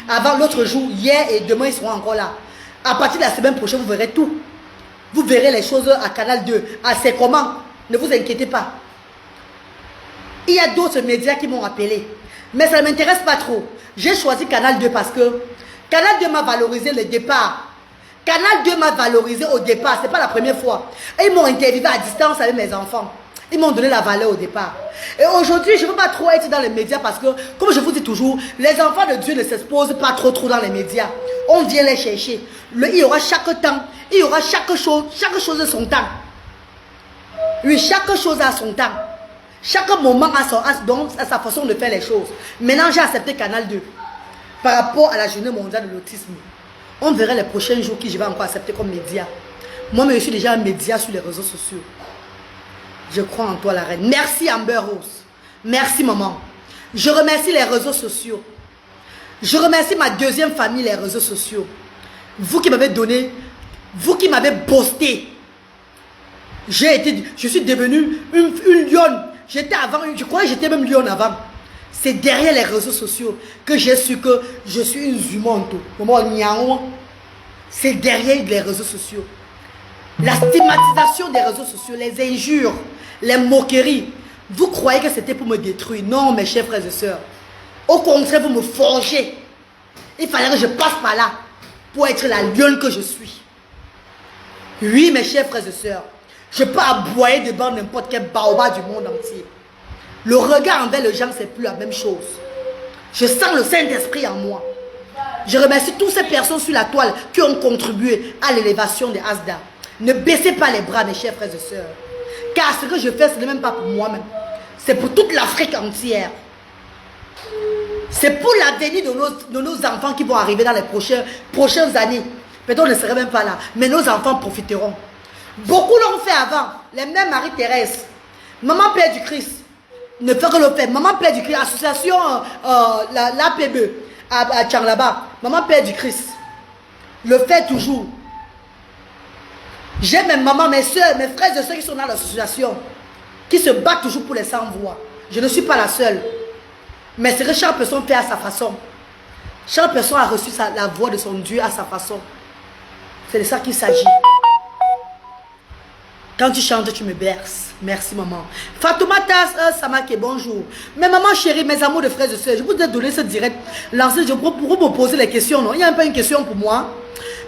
Speaker 1: Avant l'autre jour, hier et demain, ils seront encore là. À partir de la semaine prochaine, vous verrez tout. Vous verrez les choses à Canal 2. Ah, c'est comment? Ne vous inquiétez pas. Il y a d'autres médias qui m'ont appelé. Mais ça ne m'intéresse pas trop. J'ai choisi Canal 2 parce que Canal 2 m'a valorisé le départ. Canal 2 m'a valorisé au départ. Ce n'est pas la première fois. Et ils m'ont interviewé à distance avec mes enfants. Ils m'ont donné la valeur au départ. Et aujourd'hui, je ne veux pas trop être dans les médias parce que, comme je vous dis toujours, les enfants de Dieu ne s'exposent pas trop dans les médias. On vient les chercher. Il y aura chaque temps, il y aura chaque chose a son temps. Oui, chaque chose a son temps. Chaque moment a sa façon de faire les choses. Maintenant, j'ai accepté Canal 2 par rapport à la journée mondiale de l'autisme. On verra les prochains jours qui je vais encore accepter comme média. Moi, je suis déjà un média sur les réseaux sociaux. Je crois en toi, la reine. Merci, Amber Rose. Merci, maman. Je remercie les réseaux sociaux. Je remercie ma deuxième famille, les réseaux sociaux. Vous qui m'avez donné, vous qui m'avez boosté. Je suis devenue une lionne. J'étais avant, je crois que j'étais même lionne avant. C'est derrière les réseaux sociaux que j'ai su que je suis une zumante. C'est derrière les réseaux sociaux. La stigmatisation des réseaux sociaux, les injures, les moqueries. Vous croyez que c'était pour me détruire? Non, mes chers frères et sœurs. Au contraire, vous me forgez. Il fallait que je passe par là pour être la lionne que je suis. Oui, mes chers frères et sœurs. Je peux aboyer devant n'importe quel baobab du monde entier. Le regard envers les gens, c'est plus la même chose. Je sens le Saint-Esprit en moi. Je remercie toutes ces personnes sur la toile qui ont contribué à l'élévation des Asda. Ne baissez pas les bras, mes chers frères et sœurs. Car ce que je fais, ce n'est même pas pour moi-même. C'est pour toute l'Afrique entière. C'est pour l'avenir de nos enfants qui vont arriver dans les prochaines années. Peut-être on ne serait même pas là. Mais nos enfants profiteront. Beaucoup l'ont fait avant. Les mêmes Marie-Thérèse. Maman Père du Christ. Ne fait que le faire. Maman Père du Christ. Association l'APB à Tchanglaba. Maman Père du Christ. Le fait toujours. J'ai mes mamans, mes soeurs, mes frères et soeurs qui sont dans l'association. Qui se battent toujours pour les sans-voix. Je ne suis pas la seule. Mais c'est que chaque personne fait à sa façon. Chaque personne a reçu la voix de son Dieu à sa façon. C'est de ça qu'il s'agit. Quand tu chantes, tu me berces. Merci, maman. Fatoumata Samake, bonjour. Mais maman chérie, mes amours de frères et soeurs, je vous ai donné ce direct. Lancez, pour vous poser les questions, non? Il y a un peu une question pour moi.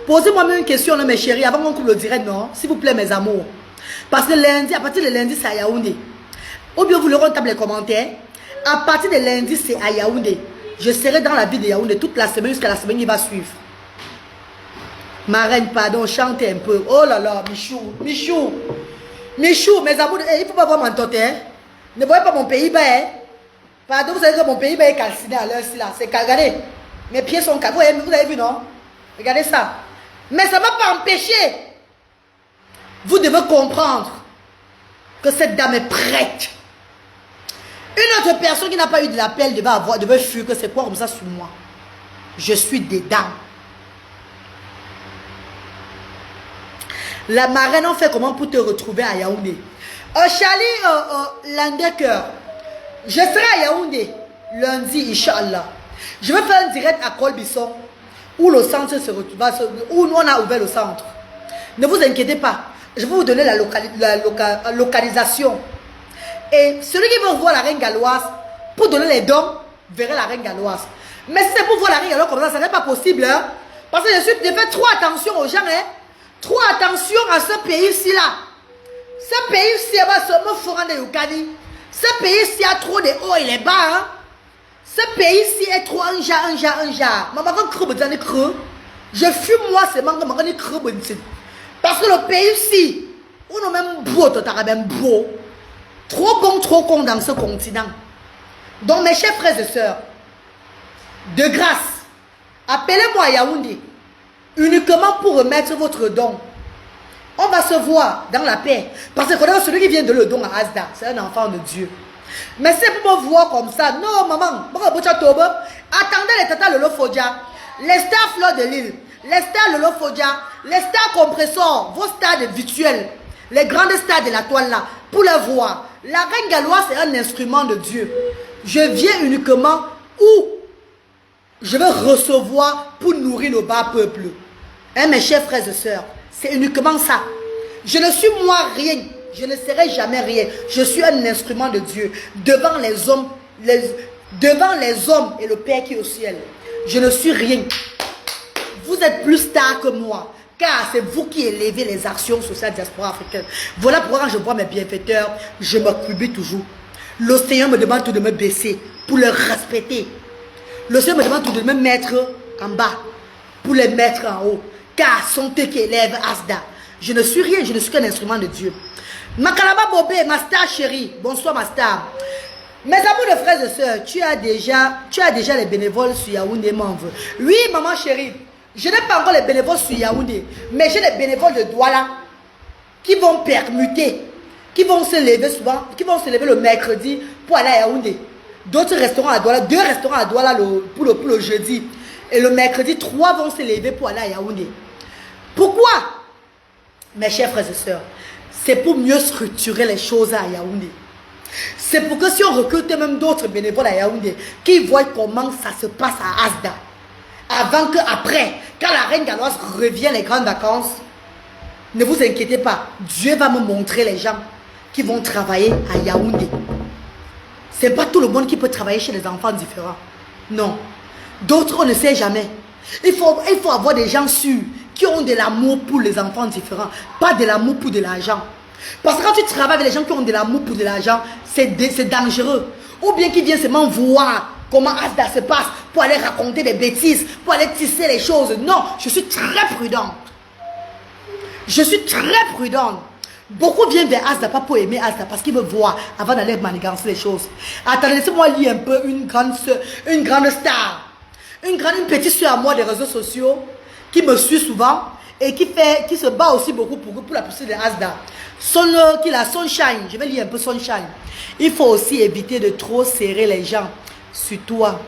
Speaker 1: Posez-moi même une question, non, mes chéris, avant qu'on coupe le direct, non? S'il vous plaît, mes amours. Parce que lundi, à partir de lundi, c'est à Yaoundé. Ou bien vous l'aurez en table les commentaires. À partir de lundi, c'est à Yaoundé. Je serai dans la ville de Yaoundé toute la semaine jusqu'à la semaine qui va suivre. Ma reine, pardon, chantez un peu. Oh là là, Michou, Michou. Michou, mes amours, il ne faut pas voir mon tante, hein. Ne voyez pas mon pays-bas, hein. Pardon, vous savez que mon pays-bas est calciné à l'heure-ci là. C'est regardez, mes pieds sont calcinés. Vous avez vu, non? Regardez ça. Mais ça ne m'a pas empêché. Vous devez comprendre que cette dame est prête. Une autre personne qui n'a pas eu de l'appel devait fuir que c'est quoi comme ça sur moi. Je suis dedans. La marraine en fait comment pour te retrouver à Yaoundé. Charlie Landecker, je serai à Yaoundé lundi, Inch'Allah. Je vais faire un direct à Colbisson où le centre se retrouve, où on a ouvert le centre. Ne vous inquiétez pas, je vais vous donner la localisation. Et celui qui veut voir la reine galloise, pour donner les dons, verra la reine galloise. Mais si c'est pour voir la reine galloise comme ça n'est pas possible. Hein? Parce que je fais trop attention aux gens. Hein? Trop attention à ce pays-ci là. Ce pays-ci va seulement fourrer de Yukani. Ce pays-ci a trop de hauts et les bas. Hein? Ce pays-ci est trop un jar. Maman, je fume moi, c'est maman, parce que le pays-ci, on a même beau, même beau. Trop bon, trop con dans ce continent. Donc mes chers frères et sœurs, de grâce, appelez-moi à Yaoundé, uniquement pour remettre votre don. On va se voir dans la paix. Parce que celui qui vient de le don à Asda, c'est un enfant de Dieu. Mais c'est pour me voir comme ça. Non, maman. Attendez les tatas Lolo Fodja, les stars Fleur de Lille, les stars Lolo Fodja, les stars Compressor, vos stars virtuels, les grandes stars de la toile là, pour les voir. La reine galloise, c'est un instrument de Dieu. Je viens uniquement où je vais recevoir pour nourrir le bas peuple. Hein, mes chers frères et sœurs, c'est uniquement ça. Je ne suis moi rien. Je ne serai jamais rien. Je suis un instrument de Dieu devant les hommes, devant les hommes et le Père qui est au ciel. Je ne suis rien. Vous êtes plus star que moi, car c'est vous qui élevez les actions sociales diaspora africaine. Voilà pourquoi quand je vois mes bienfaiteurs, je m'accubille toujours. Le Seigneur me demande tout de me baisser pour le respecter. Le Seigneur me demande tout de me mettre en bas pour les mettre en haut, car sont eux qui élèvent Asda. Je ne suis rien, je ne suis qu'un instrument de Dieu. Makalaba Bobé, ma star chérie, bonsoir ma star. Mes amours de frères et sœurs, tu as déjà les bénévoles sur Yaoundé, m'en veux. Oui, maman chérie, je n'ai pas encore les bénévoles sur Yaoundé, mais j'ai les bénévoles de Douala qui vont permuter, qui vont se lever souvent, qui vont se lever le mercredi pour aller à Yaoundé. D'autres restaurants à Douala, 2 restaurants à Douala pour le jeudi. Et le mercredi, 3 vont se lever pour aller à Yaoundé. Pourquoi? Mes chers frères et sœurs, c'est pour mieux structurer les choses à Yaoundé. C'est pour que si on recrute même d'autres bénévoles à Yaoundé, qui voient comment ça se passe à Asda, avant que après, quand la reine galloise revient les grandes vacances, ne vous inquiétez pas, Dieu va me montrer les gens qui vont travailler à Yaoundé. C'est pas tout le monde qui peut travailler chez les enfants différents. Non. D'autres, on ne sait jamais. Il faut avoir des gens sûrs qui ont de l'amour pour les enfants différents, pas de l'amour pour de l'argent. Parce que quand tu travailles avec les gens qui ont de l'amour pour de l'argent, c'est dangereux. Ou bien qui viennent seulement voir comment Asda se passe pour aller raconter des bêtises, pour aller tisser les choses. Non, je suis très prudente. Je suis très prudente. Beaucoup viennent vers Asda pas pour aimer Asda parce qu'ils veulent voir avant d'aller manigancer les choses. Attendez, laissez-moi lire un peu une grande star. Une petite soeur à moi des réseaux sociaux qui me suit souvent et qui se bat aussi beaucoup pour la poussée de Asda. Qui a Sunshine, je vais lire un peu Sunshine. Il faut aussi éviter de trop serrer les gens sur toi.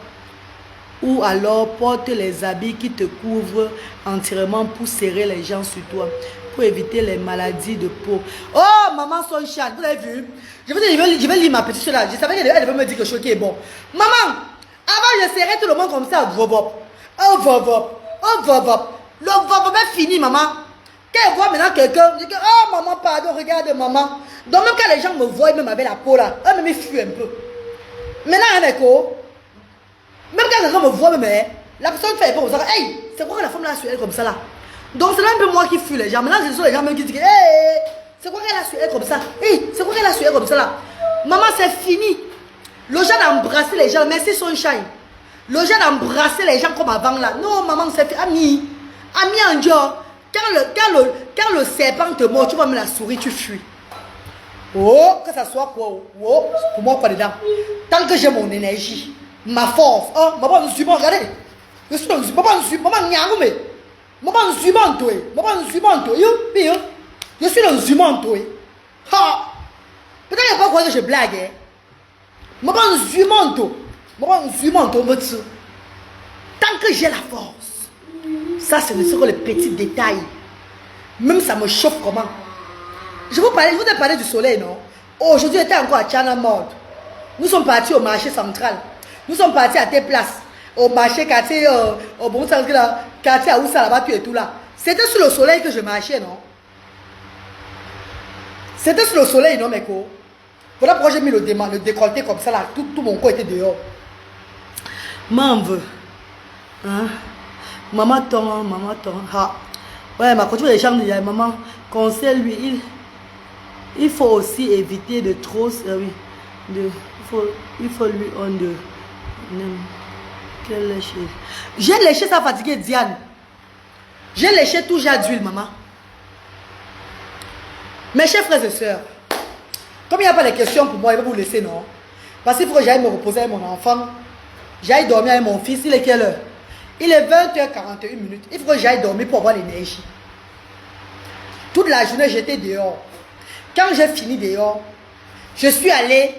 Speaker 1: Ou alors porte les habits qui te couvrent entièrement pour serrer les gens sur toi. Pour éviter les maladies de peau. Oh, maman Sunshine, vous l'avez vu? Je vais lire ma petite soeur là. Je savais qu'elle devait me dire quelque chose qui est bon. Maman, avant je serrais tout le monde comme ça. Vovop. Oh, vovop. Oh, vovop. Le vovop est fini, maman. Quand elle voit maintenant quelqu'un, je dis que, oh maman, pardon, regarde maman. Donc même quand les gens me voient, même avec la peau là, eux me fuient un peu. Maintenant, avec eux, même quand quelqu'un me voit, même, la personne fait pas comme ça. Hey, c'est quoi que la femme là sur elle comme ça là? Donc c'est là un peu moi qui fuis les gens. Maintenant, ce sont les gens même qui disent, hey, c'est quoi qu'elle a sur elle comme ça? Hey, c'est quoi qu'elle a sur elle comme ça là? Maman, c'est fini. Le genre d'embrasser les gens, merci Sunshine. Le genre d'embrasser les gens comme avant là. Non, maman, c'est fait. Ami en Dieu. Quand le serpent te mord, tu vas me la souris, tu fuis. Oh, que ça soit quoi? Oh, pour moi, pas dedans. Tant que j'ai mon énergie, ma force. Oh, maman, je suis bon, regardez. Je suis maman, je suis maman, maman, je suis bon, toi. Maman, je suis bon, toi. Je suis un humain, toi. Ha! Peut-être qu'il n'y a pas quoi que je blague. Hein? Tant que j'ai la force, ça ce ne sont les petits détails. Même ça me chauffe comment. Je vous ai parlé du soleil, non? Aujourd'hui, j'étais encore à China Mode. Nous sommes partis au marché central. Nous sommes partis à tes places. Au marché quartier, au bon sens là, quartier à Oussa là-bas, et tout là. C'était sur le soleil que je marchais, non? C'était sur le soleil, non, mes co? Voilà pourquoi j'ai mis le décolleté comme ça là. Tout mon corps était dehors. M'en veut. Hein? Maman ton. Ah. Ouais, ma coach, les gens disent, maman, conseille lui, il faut aussi éviter de trop. Oui. Il faut lui on de. Quel lécher. J'ai léché ça fatigué, Diane. J'ai léché tout j'ai d'huile, maman. Mes chers frères et sœurs, comme il n'y a pas de questions pour moi, il va vous laisser, non? Parce qu'il faut que j'aille me reposer avec mon enfant. J'aille dormir avec mon fils. Il est quelle heure? Il est 20h41 minutes. Il faut que j'aille dormir pour avoir l'énergie. Toute la journée, j'étais dehors. Quand j'ai fini dehors, je suis allé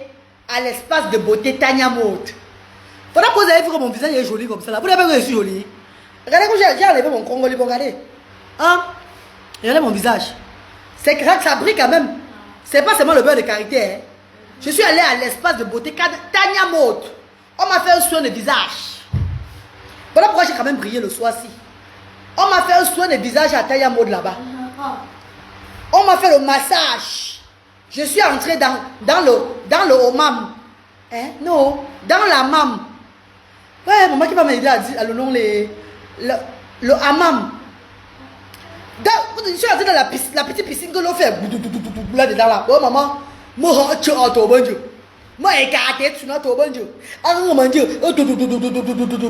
Speaker 1: à l'espace de beauté Tanya Mode. Voilà que vous avez vu que mon visage est joli comme ça. Là. Vous n'avez pas vu que je suis joli. Regardez que j'ai enlevé mon congolais. Regardez. Hein? Regardez mon visage. C'est grave, ça brille quand même. C'est pas seulement le beurre de karité. Hein. Je suis allé à l'espace de beauté Tanya Mode. On m'a fait un soin de visage. Voilà pourquoi j'ai quand même brillé le soir-ci. On m'a fait un soin de visage à Tanya Mode là-bas. On m'a fait le massage. Je suis entré dans le hammam. Hein? Non, dans la mam. Ouais, maman qui va m'aider à dire le nom, le hammam. Je suis entré dans la petite piscine que l'on fait. Là-dedans là. Oh maman, moi tu as ton bon Dieu. Moi écarté, tu n'as ton bon Dieu. Un bon Dieu.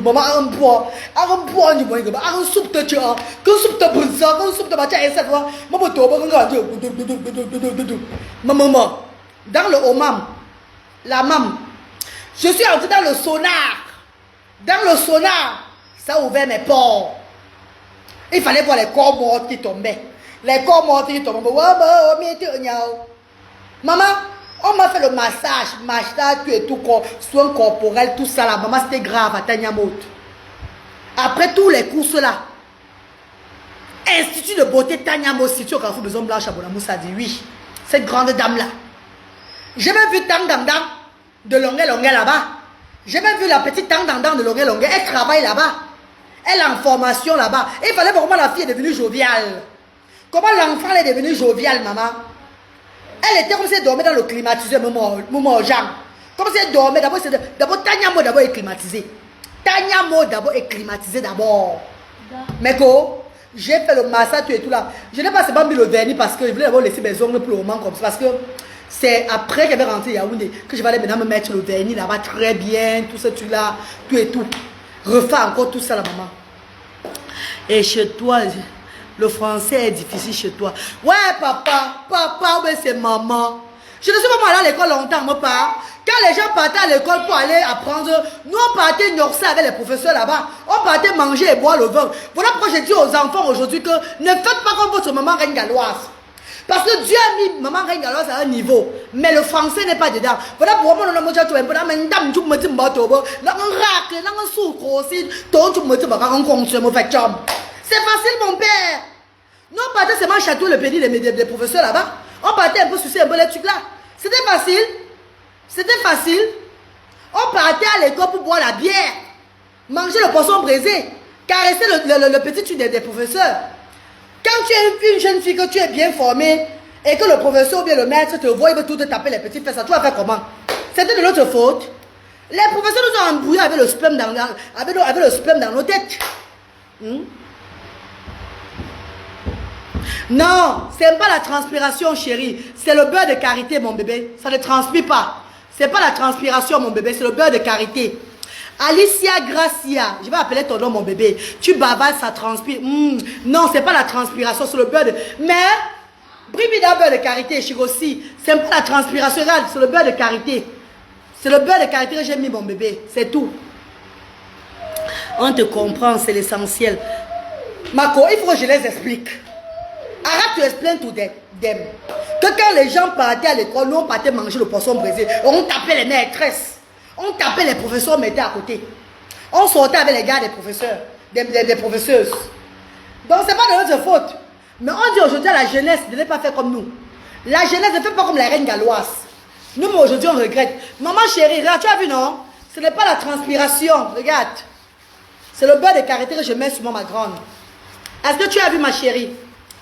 Speaker 1: Maman un poids. Un poids du bon Dieu. Un soupe de tu as. Qu'un soupe de bon sang, qu'un soupe de matin et cette fois. Maman ton bon Dieu. Maman, dans le hammam, la mam. Je suis entré dans le sonar. Dans le sonar, ça a ouvert mes pores. Il fallait voir les corps morts qui tombaient. Les corps morts qui tombaient. Maman, on m'a fait le massage, tout, soin corporel, tout ça là. Maman, c'était grave à Tanya Mode. Après tous les courses là, Institut de beauté Tanya Mode, situé au carrefour des hommes blancs à Bonamoussa, dit oui, cette grande dame là. J'ai même vu Tang Dang Dang de Longuet là-bas. J'ai même vu la petite Tang Dang Dang de Longuet. Elle travaille là-bas. Elle est en formation là-bas. Il fallait voir comment la fille est devenue joviale. Comment l'enfant est devenu jovial, maman. Elle était comme si elle dormait dans le climatiseur, maman Jean. Comme si elle dormait. D'abord, Tanya Mode d'abord est climatisée. Tanya Mode d'abord est climatisée d'abord. Mais quoi? J'ai fait le massage et tout là. Je n'ai pas seulement mis le vernis parce que je voulais d'abord laisser mes ongles pour le moment comme ça. Parce que c'est après qu'elle est rentrée à Yaoundé que je vais aller maintenant me mettre le vernis là-bas très bien. Tout ce truc là, tout et tout. Refais encore tout ça la maman. Et chez toi, le français est difficile chez toi. Ouais papa, mais c'est maman. Je ne suis pas allé à l'école longtemps, moi pas. Quand les gens partaient à l'école pour aller apprendre, nous on partait gnorcer avec les professeurs là-bas. On partait manger et boire le vin. Voilà pourquoi j'ai dit aux enfants aujourd'hui que ne faites pas comme votre maman reine galloise. Parce que Dieu a mis maman reine galloise à un niveau. Mais le français n'est pas dedans. Voilà pourquoi on a dit que c'est facile mon père. Nous on partait seulement chatouiller le pédit des professeurs là-bas. On partait un peu sucer un peu les trucs là. C'était facile. C'était facile. On partait à l'école pour boire la bière. Manger le poisson braisé. Caresser le petit truc des professeurs. Quand tu es une jeune fille, que tu es bien formée, et que le professeur ou bien le maître te voit, il veut tout te taper les petites fesses, tu vas faire comment? C'était de notre faute. Les professeurs nous ont embrouillés avec le sperme dans nos têtes. Non, c'est pas la transpiration, chérie. C'est le beurre de karité, mon bébé. Ça ne transpire pas. C'est pas la transpiration, mon bébé. C'est le beurre de karité. Alicia Gracia, je vais appeler ton nom, mon bébé. Tu bavales, ça transpire. Non, c'est pas la transpiration, c'est le beurre de... Mais, Bribida beurre de karité, Chirosi, c'est pas la transpiration, regarde, c'est le beurre de karité. C'est le beurre de karité que j'ai mis, mon bébé. C'est tout. On te comprend, c'est l'essentiel. Marco, il faut que je les explique. Arrête de explain to them. Que quand les gens partaient à l'école, nous on partait manger le poisson braisé. On tapait les maîtresses. On tapait les professeurs, on mettait à côté. On sortait avec les gars des professeurs, des professeuses. Donc, ce n'est pas de notre faute. Mais on dit aujourd'hui à la jeunesse de ne pas faire comme nous. La jeunesse ne fait pas comme la reine galloise. Nous, aujourd'hui, on regrette. Maman chérie, regarde, tu as vu, non? Ce n'est pas la transpiration. Regarde. C'est le beurre de karité que je mets sur ma grande. Est-ce que tu as vu, ma chérie?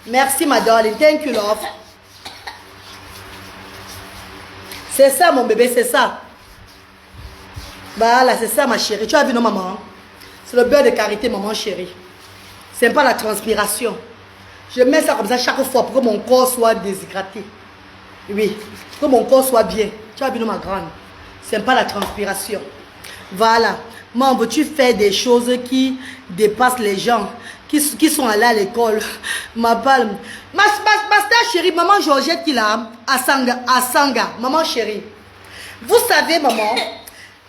Speaker 1: Merci, ma darling. Thank you, love. C'est ça, mon bébé, c'est ça. Voilà, c'est ça, ma chérie. Tu as vu, non, maman? C'est le beurre de karité, maman chérie. C'est pas la transpiration. Je mets ça comme ça chaque fois pour que mon corps soit déshydraté. Oui, pour que mon corps soit bien. Tu as vu, non, ma grande? C'est pas la transpiration. Voilà. Maman, veux-tu faire des choses qui dépassent les gens, qui sont allés à l'école? Ma palme. Ma star chérie, maman Georgette qui l'a à Sanga. Maman chérie. Vous savez, maman,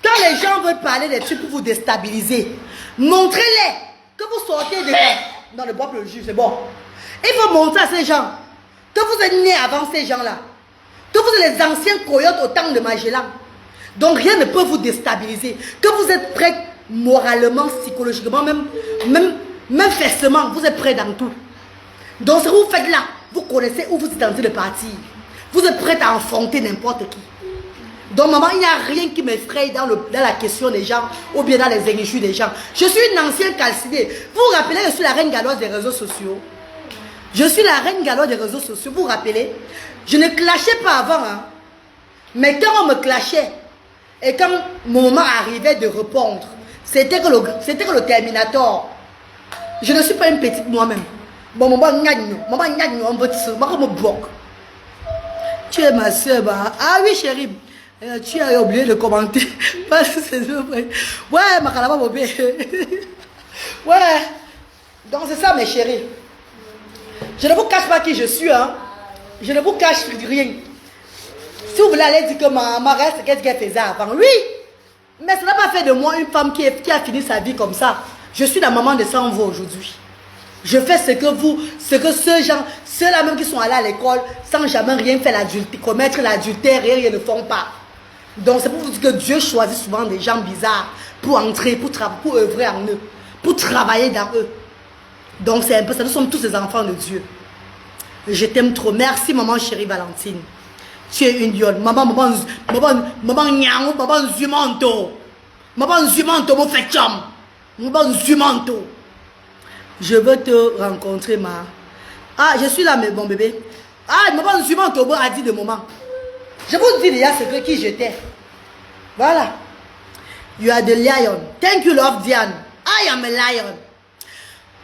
Speaker 1: quand les gens veulent parler des trucs pour vous déstabiliser, montrez-les que vous sortez de dans le bois pour le jus, c'est bon. Il faut montrer à ces gens que vous êtes nés avant ces gens-là, que vous êtes les anciens coyotes au temps de Magellan. Donc rien ne peut vous déstabiliser, que vous êtes prêts moralement, psychologiquement, même festement, vous êtes prêts dans tout. Donc ce que vous faites là, vous connaissez où vous êtes en train de partir. Vous êtes prêts à affronter n'importe qui. Donc maman, il n'y a rien qui m'effraie dans la question des gens ou bien dans les injures des gens. Je suis une ancienne calcinée. Vous vous rappelez, je suis la reine galloise des réseaux sociaux. Je suis la reine galloise des réseaux sociaux, vous vous rappelez? Je ne clashais pas avant, hein. Mais quand on me clashait, et quand mon moment arrivait de répondre, c'était que le Terminator. Je ne suis pas une petite moi-même. Bon, maman, on veut me bloque. Tu es ma soeur, bah. Ah oui, chérie. Tu as oublié de commenter. Parce que c'est vrai. Ouais, ma calama, bébé. Ouais. Donc, c'est ça, mes chéris. Je ne vous cache pas qui je suis, hein. Je ne vous cache rien. Si vous voulez aller dire que ma reste, qu'est-ce qu'elle faisait avant? Oui. Mais ça n'a pas fait de moi une femme qui a fini sa vie comme ça. Je suis la maman de 100 voix aujourd'hui. Je fais ce que ceux-là même qui sont allés à l'école sans jamais rien faire commettre l'adultère et ils ne font pas. Donc c'est pour vous dire que Dieu choisit souvent des gens bizarres pour entrer, pour œuvrer en eux, pour travailler dans eux. Donc c'est un peu ça, nous sommes tous des enfants de Dieu. Je t'aime trop. Merci maman chérie Valentine. Tu es une lionne. Maman Nyangou, maman Zumanto. Maman Zumanto, mon fait chum. Maman Zumanto. Je veux te rencontrer, ma. Ah, je suis là, mais bon bébé. Ah, maman Zumanto a dit de moment. Je vous dis déjà qui j'étais. Voilà. You are the lion. Thank you, love Diane. I am a lion.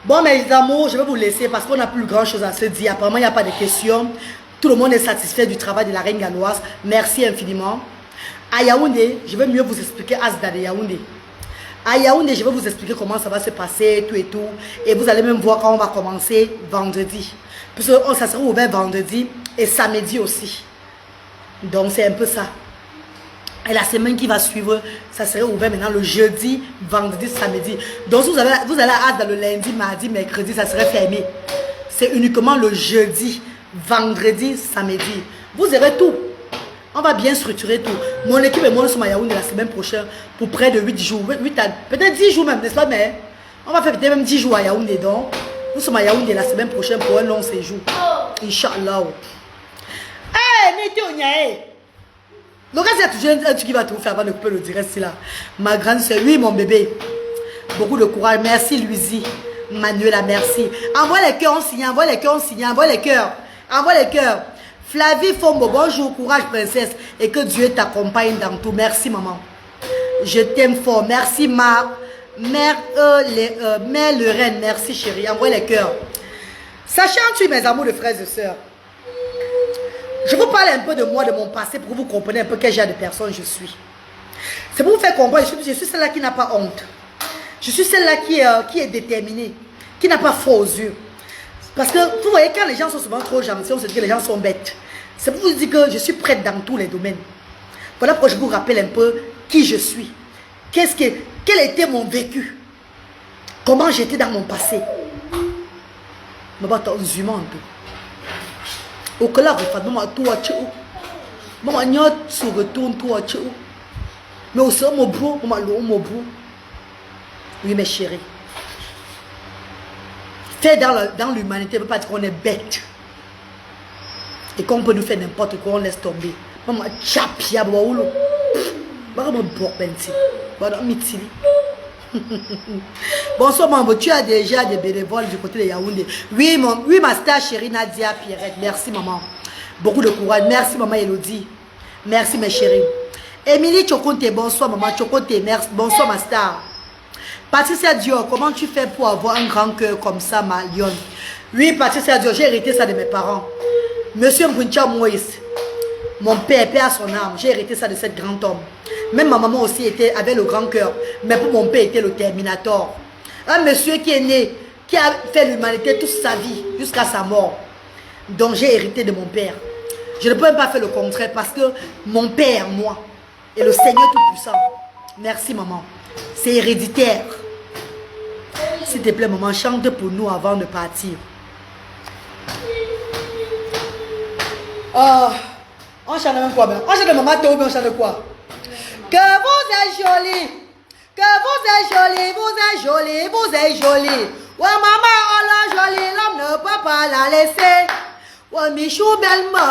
Speaker 1: Bon, mes amours, je vais vous laisser parce qu'on n'a plus grand chose à se dire. Apparemment, il n'y a pas de questions. Tout le monde est satisfait du travail de la reine galloise. Merci infiniment. À Yaoundé, je vais mieux vous expliquer Asda de Yaoundé. À Yaoundé, je vais vous expliquer comment ça va se passer, tout et tout. Et vous allez même voir quand on va commencer vendredi. Puisque ça sera ouvert vendredi et samedi aussi. Donc, c'est un peu ça. Et la semaine qui va suivre, ça serait ouvert maintenant le jeudi, vendredi, samedi. Donc, si vous allez à Asda le lundi, mardi, mercredi, ça serait fermé. C'est uniquement le jeudi, vendredi, samedi. Vous aurez tout. On va bien structurer tout. Mon équipe et moi, nous sommes à Yaoundé la semaine prochaine pour près de 8 jours. Peut-être 10 jours même, n'est-ce pas? Mais on va faire peut-être même 10 jours à Yaoundé. Donc, nous sommes à Yaoundé la semaine prochaine pour un long séjour. Inch'Allah. Hey, Nito, donc, il y a toujours un truc qui va tout faire avant de couper le direct. Là. Ma grande soeur, oui, mon bébé. Beaucoup de courage. Merci, Luizy. Manuela, merci. Envoie les cœurs, on signe. Envoie les cœurs, on signe. Envoie les cœurs. Envoie les cœurs. Flavie Fombo, bonjour, courage, princesse. Et que Dieu t'accompagne dans tout. Merci, maman. Je t'aime fort. Merci, Mère Lorraine. Merci, chérie. Envoie les cœurs. Sachant-tu, mes amours de frères et sœurs, je vous parle un peu de moi, de mon passé, pour que vous compreniez un peu quel genre de personne je suis. C'est pour vous faire comprendre, je suis celle-là qui n'a pas honte. Je suis celle-là qui est déterminée, qui n'a pas froid aux yeux. Parce que, vous voyez, quand les gens sont souvent trop gentils, on se dit que les gens sont bêtes. C'est pour vous dire que je suis prête dans tous les domaines. Voilà pourquoi je vous rappelle un peu qui je suis. Quel était mon vécu. Comment j'étais dans mon passé. Mais bah, t'as un humain un peu. Au cas là, maman, toi, tu es. Maman, tu retournes, toi, tu es. Mais au sein, mon beau, mon beau. Oui, mes chéris. Faire dans l'humanité ne veut pas dire qu'on est bête. Et qu'on peut nous faire n'importe quoi, on laisse tomber. Maman, tchapia, baoulo. Maman, bokbenti. Maman, mitili. Bonsoir, maman, tu as déjà des bénévoles du côté de Yaoundé. Oui, ma star chérie Nadia Pierrette. Merci, maman. Beaucoup de courage. Merci, maman Elodie. Merci, mes chéris. Émilie Chokonte, bonsoir, maman Chokonte. Merci. Bonsoir, ma star. Patricia Dior, comment tu fais pour avoir un grand cœur comme ça, ma lionne? Oui, Patricia Dior, j'ai hérité ça de mes parents. Monsieur Mbuncha Moïse, mon père, père à son âme, j'ai hérité ça de cet grand homme. Même ma maman aussi avait le grand cœur, mais pour mon père, était le Terminator. Un monsieur qui est né, qui a fait l'humanité toute sa vie, jusqu'à sa mort. Donc j'ai hérité de mon père. Je ne peux même pas faire le contraire parce que mon père, moi, est le Seigneur Tout-Puissant. Merci, maman. C'est héréditaire. S'il te plaît, maman, chante pour nous avant de partir. Oh, on chante même quoi, ben? On chante de maman Théo, on chante de quoi? Que vous êtes jolie, que vous êtes jolie, vous êtes jolie, vous êtes jolie. Ouais, maman, oh la jolie, l'homme ne peut pas la laisser. Ouais, Michou, belle-moi.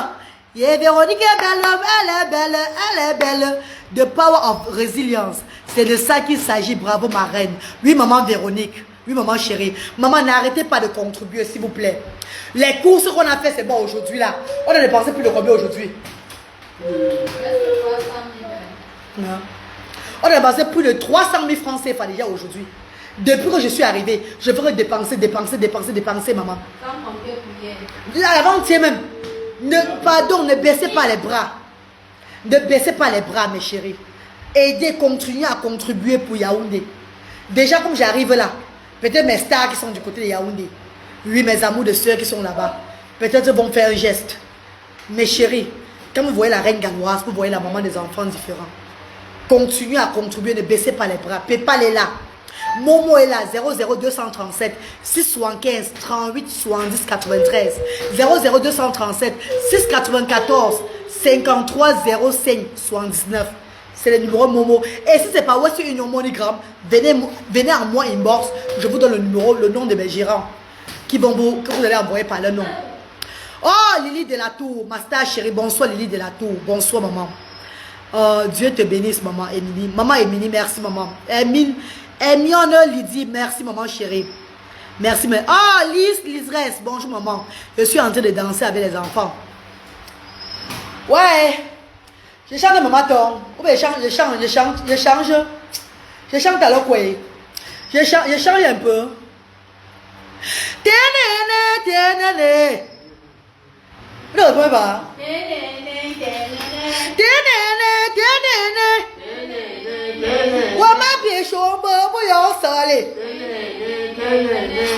Speaker 1: Yeah, Véronique est belle, elle est belle, elle est belle. The power of resilience. C'est de ça qu'il s'agit. Bravo, ma reine. Oui, maman Véronique. Oui, maman chérie. Maman, n'arrêtez pas de contribuer, s'il vous plaît. Les courses qu'on a fait, c'est bon aujourd'hui, là. On a dépensé plus de combien aujourd'hui? On a dépensé plus de 300 000 francs CFA déjà aujourd'hui. Depuis que je suis arrivée, je ferai dépenser, maman. Avant-hier même. Pardon, ne baissez pas les bras. Ne baissez pas les bras, mes chéris. Aidez, continuez à contribuer pour Yaoundé. Déjà, comme j'arrive là, peut-être mes stars qui sont du côté de Yaoundé, oui, mes amours de soeurs qui sont là-bas, peut-être vont faire un geste. Mes chéris, quand vous voyez la reine ganoise, vous voyez la maman des enfants différents. Continuez à contribuer, ne baissez pas les bras. PayPal est là. Momo est là, 00237 675 38 70 93. 00237 694 53 05 79. C'est le numéro Momo. Et si ce n'est pas Western Union MoneyGram, venez à moi inbox. Je vous donne le numéro, le nom de mes gérants que vous allez envoyer par le nom. Oh, Lily de la Tour, ma star chérie. Bonsoir, Lily de la Tour. Bonsoir, maman. Dieu te bénisse, maman Émilie. Maman Émilie, merci, maman. Hermione Lydie, merci, maman chérie. Merci, mais. Oh, Liseresse, bonjour, maman. Je suis en train de danser avec les enfants. Ouais. Je chante maman ton. Ou bien je chante alors quoi? Je change un peu. Ténéné. Non, comment pas? Ténéné. Wa ma pied chaud, bu yo salé.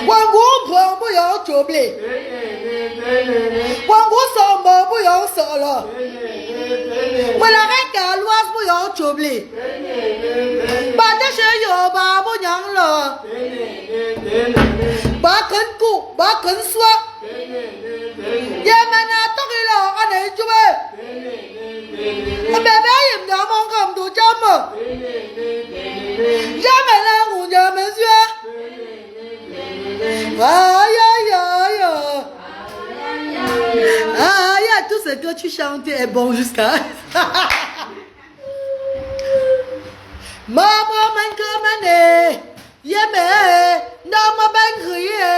Speaker 1: Wa gou bu yo choblé. Wa gou sombo bu yo sala. Wa la reka loise bu yo choblé. Ba de che yo ba bu nyang lo. Ba kan ku, ba kan swa. Ye mana to ki lo ane chube. Bébé, il me demande comme tout jamais. Jamais là où je me suis. Aïe. Aïe, tout ce que tu chantes est bon jusqu'à. Maman, man comme année. Yémé, non, ma ben crié.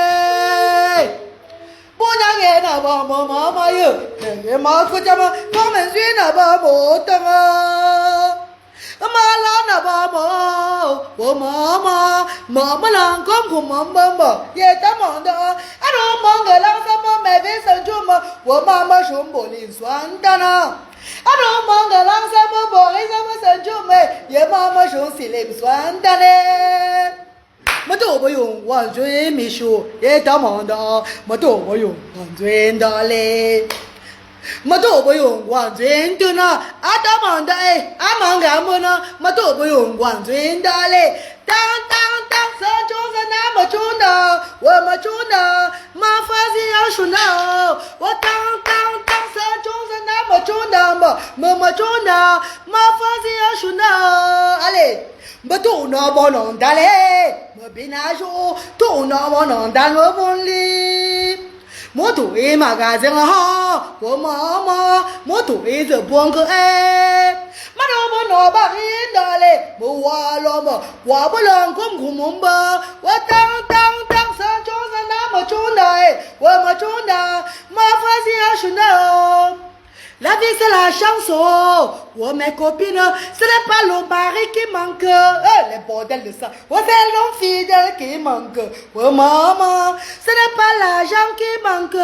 Speaker 1: Bonne na ba mama ye ma ko jama ko men sui na ba bo tanga ma la na ba mo mama la kom mama ye ta mo da aro mo ga la sa mo me ve sa ju mo wo mama shum bo lin swan da na aro mo ga la sa mo bo re sa mo sa ju me ye mama shum si le swan da ne ma do bo yung wan zui mi shu ye ta mo da ma do bo yung wan zui da le ma do bo yung wan zui de na a ta mo da e a mo ga mo na ma do bo yung wan zui da le tang sa chu sa na ma chu na wa ma chu na ma fa si ya shu na wa tang sa allez, me tourne bon nom d'aller, me binajo, tourne bon nom dans le bon lit. Moto et magasin ha, pour maman, moto et de bon que Madame no bari dale, bo walomba, wabolong kum kumumba, watang tang tang san chona na machunda, wa machunda, ma fazi ashuna. La vie c'est la chanson, oh mes copines, ce n'est pas le mari qui manque, les bordels de ça, oh c'est l'homme fidèle qui manque, oh maman, ce n'est pas l'argent qui manque,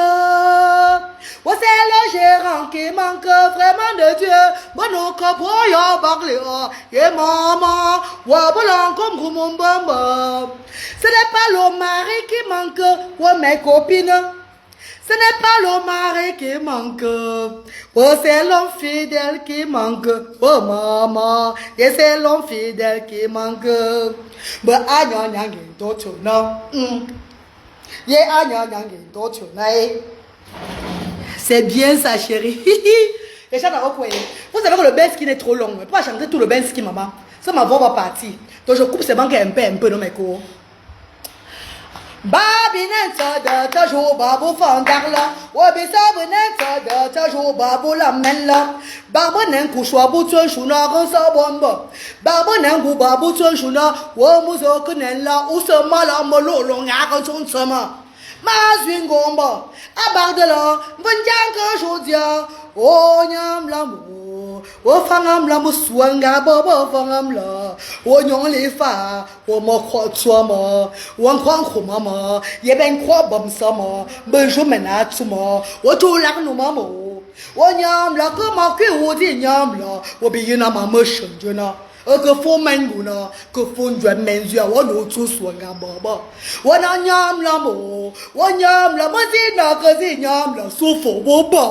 Speaker 1: oh c'est le gérant qui manque, vraiment de Dieu, bon au capo yo bakle oh, et maman, oh bolon comme goumombamba, ce n'est pas le mari qui manque, oh mes copines. Ce n'est pas le mari qui manque, oh c'est l'homme fidèle qui manque, oh maman, et c'est l'homme fidèle qui manque. Bah agnon yangi d'autres non, ye agnon yangi d'autres non. C'est bien ça chérie. Et ça n'a pas. Vous savez que le bain skin est trop long, pourquoi chanter tout le bain skin maman? Ça ma voix va partir, donc je coupe ces banques un peu dans mes cours. Babi nensa de toujours babu fandarla, wabi sabu nensa de toujours babu la menla. Babu nenku shwabu tun shuna gonsa bomba. Babu nenku babu tun shuna, wamuzo kunella usamala mololo ngakan chun sama. Mazwin gomba, abardela, vanjanka jodia, o nyam lamu, o fangam lamu swanga baba fangam la, o nyong li fa, o mo kwa tswama, o kwang khumama, ye ben kwa bam sama, bejo menatsuma, o tu lak no mamo, o nyam la kama ke o di nyam la, o bi yina mama shenjuna. Que font menguna, que font du menzua, ou nous tous swanga baba. Ou n'yam la mo, ou n'yam la mazina, que n'yam la souffle boba.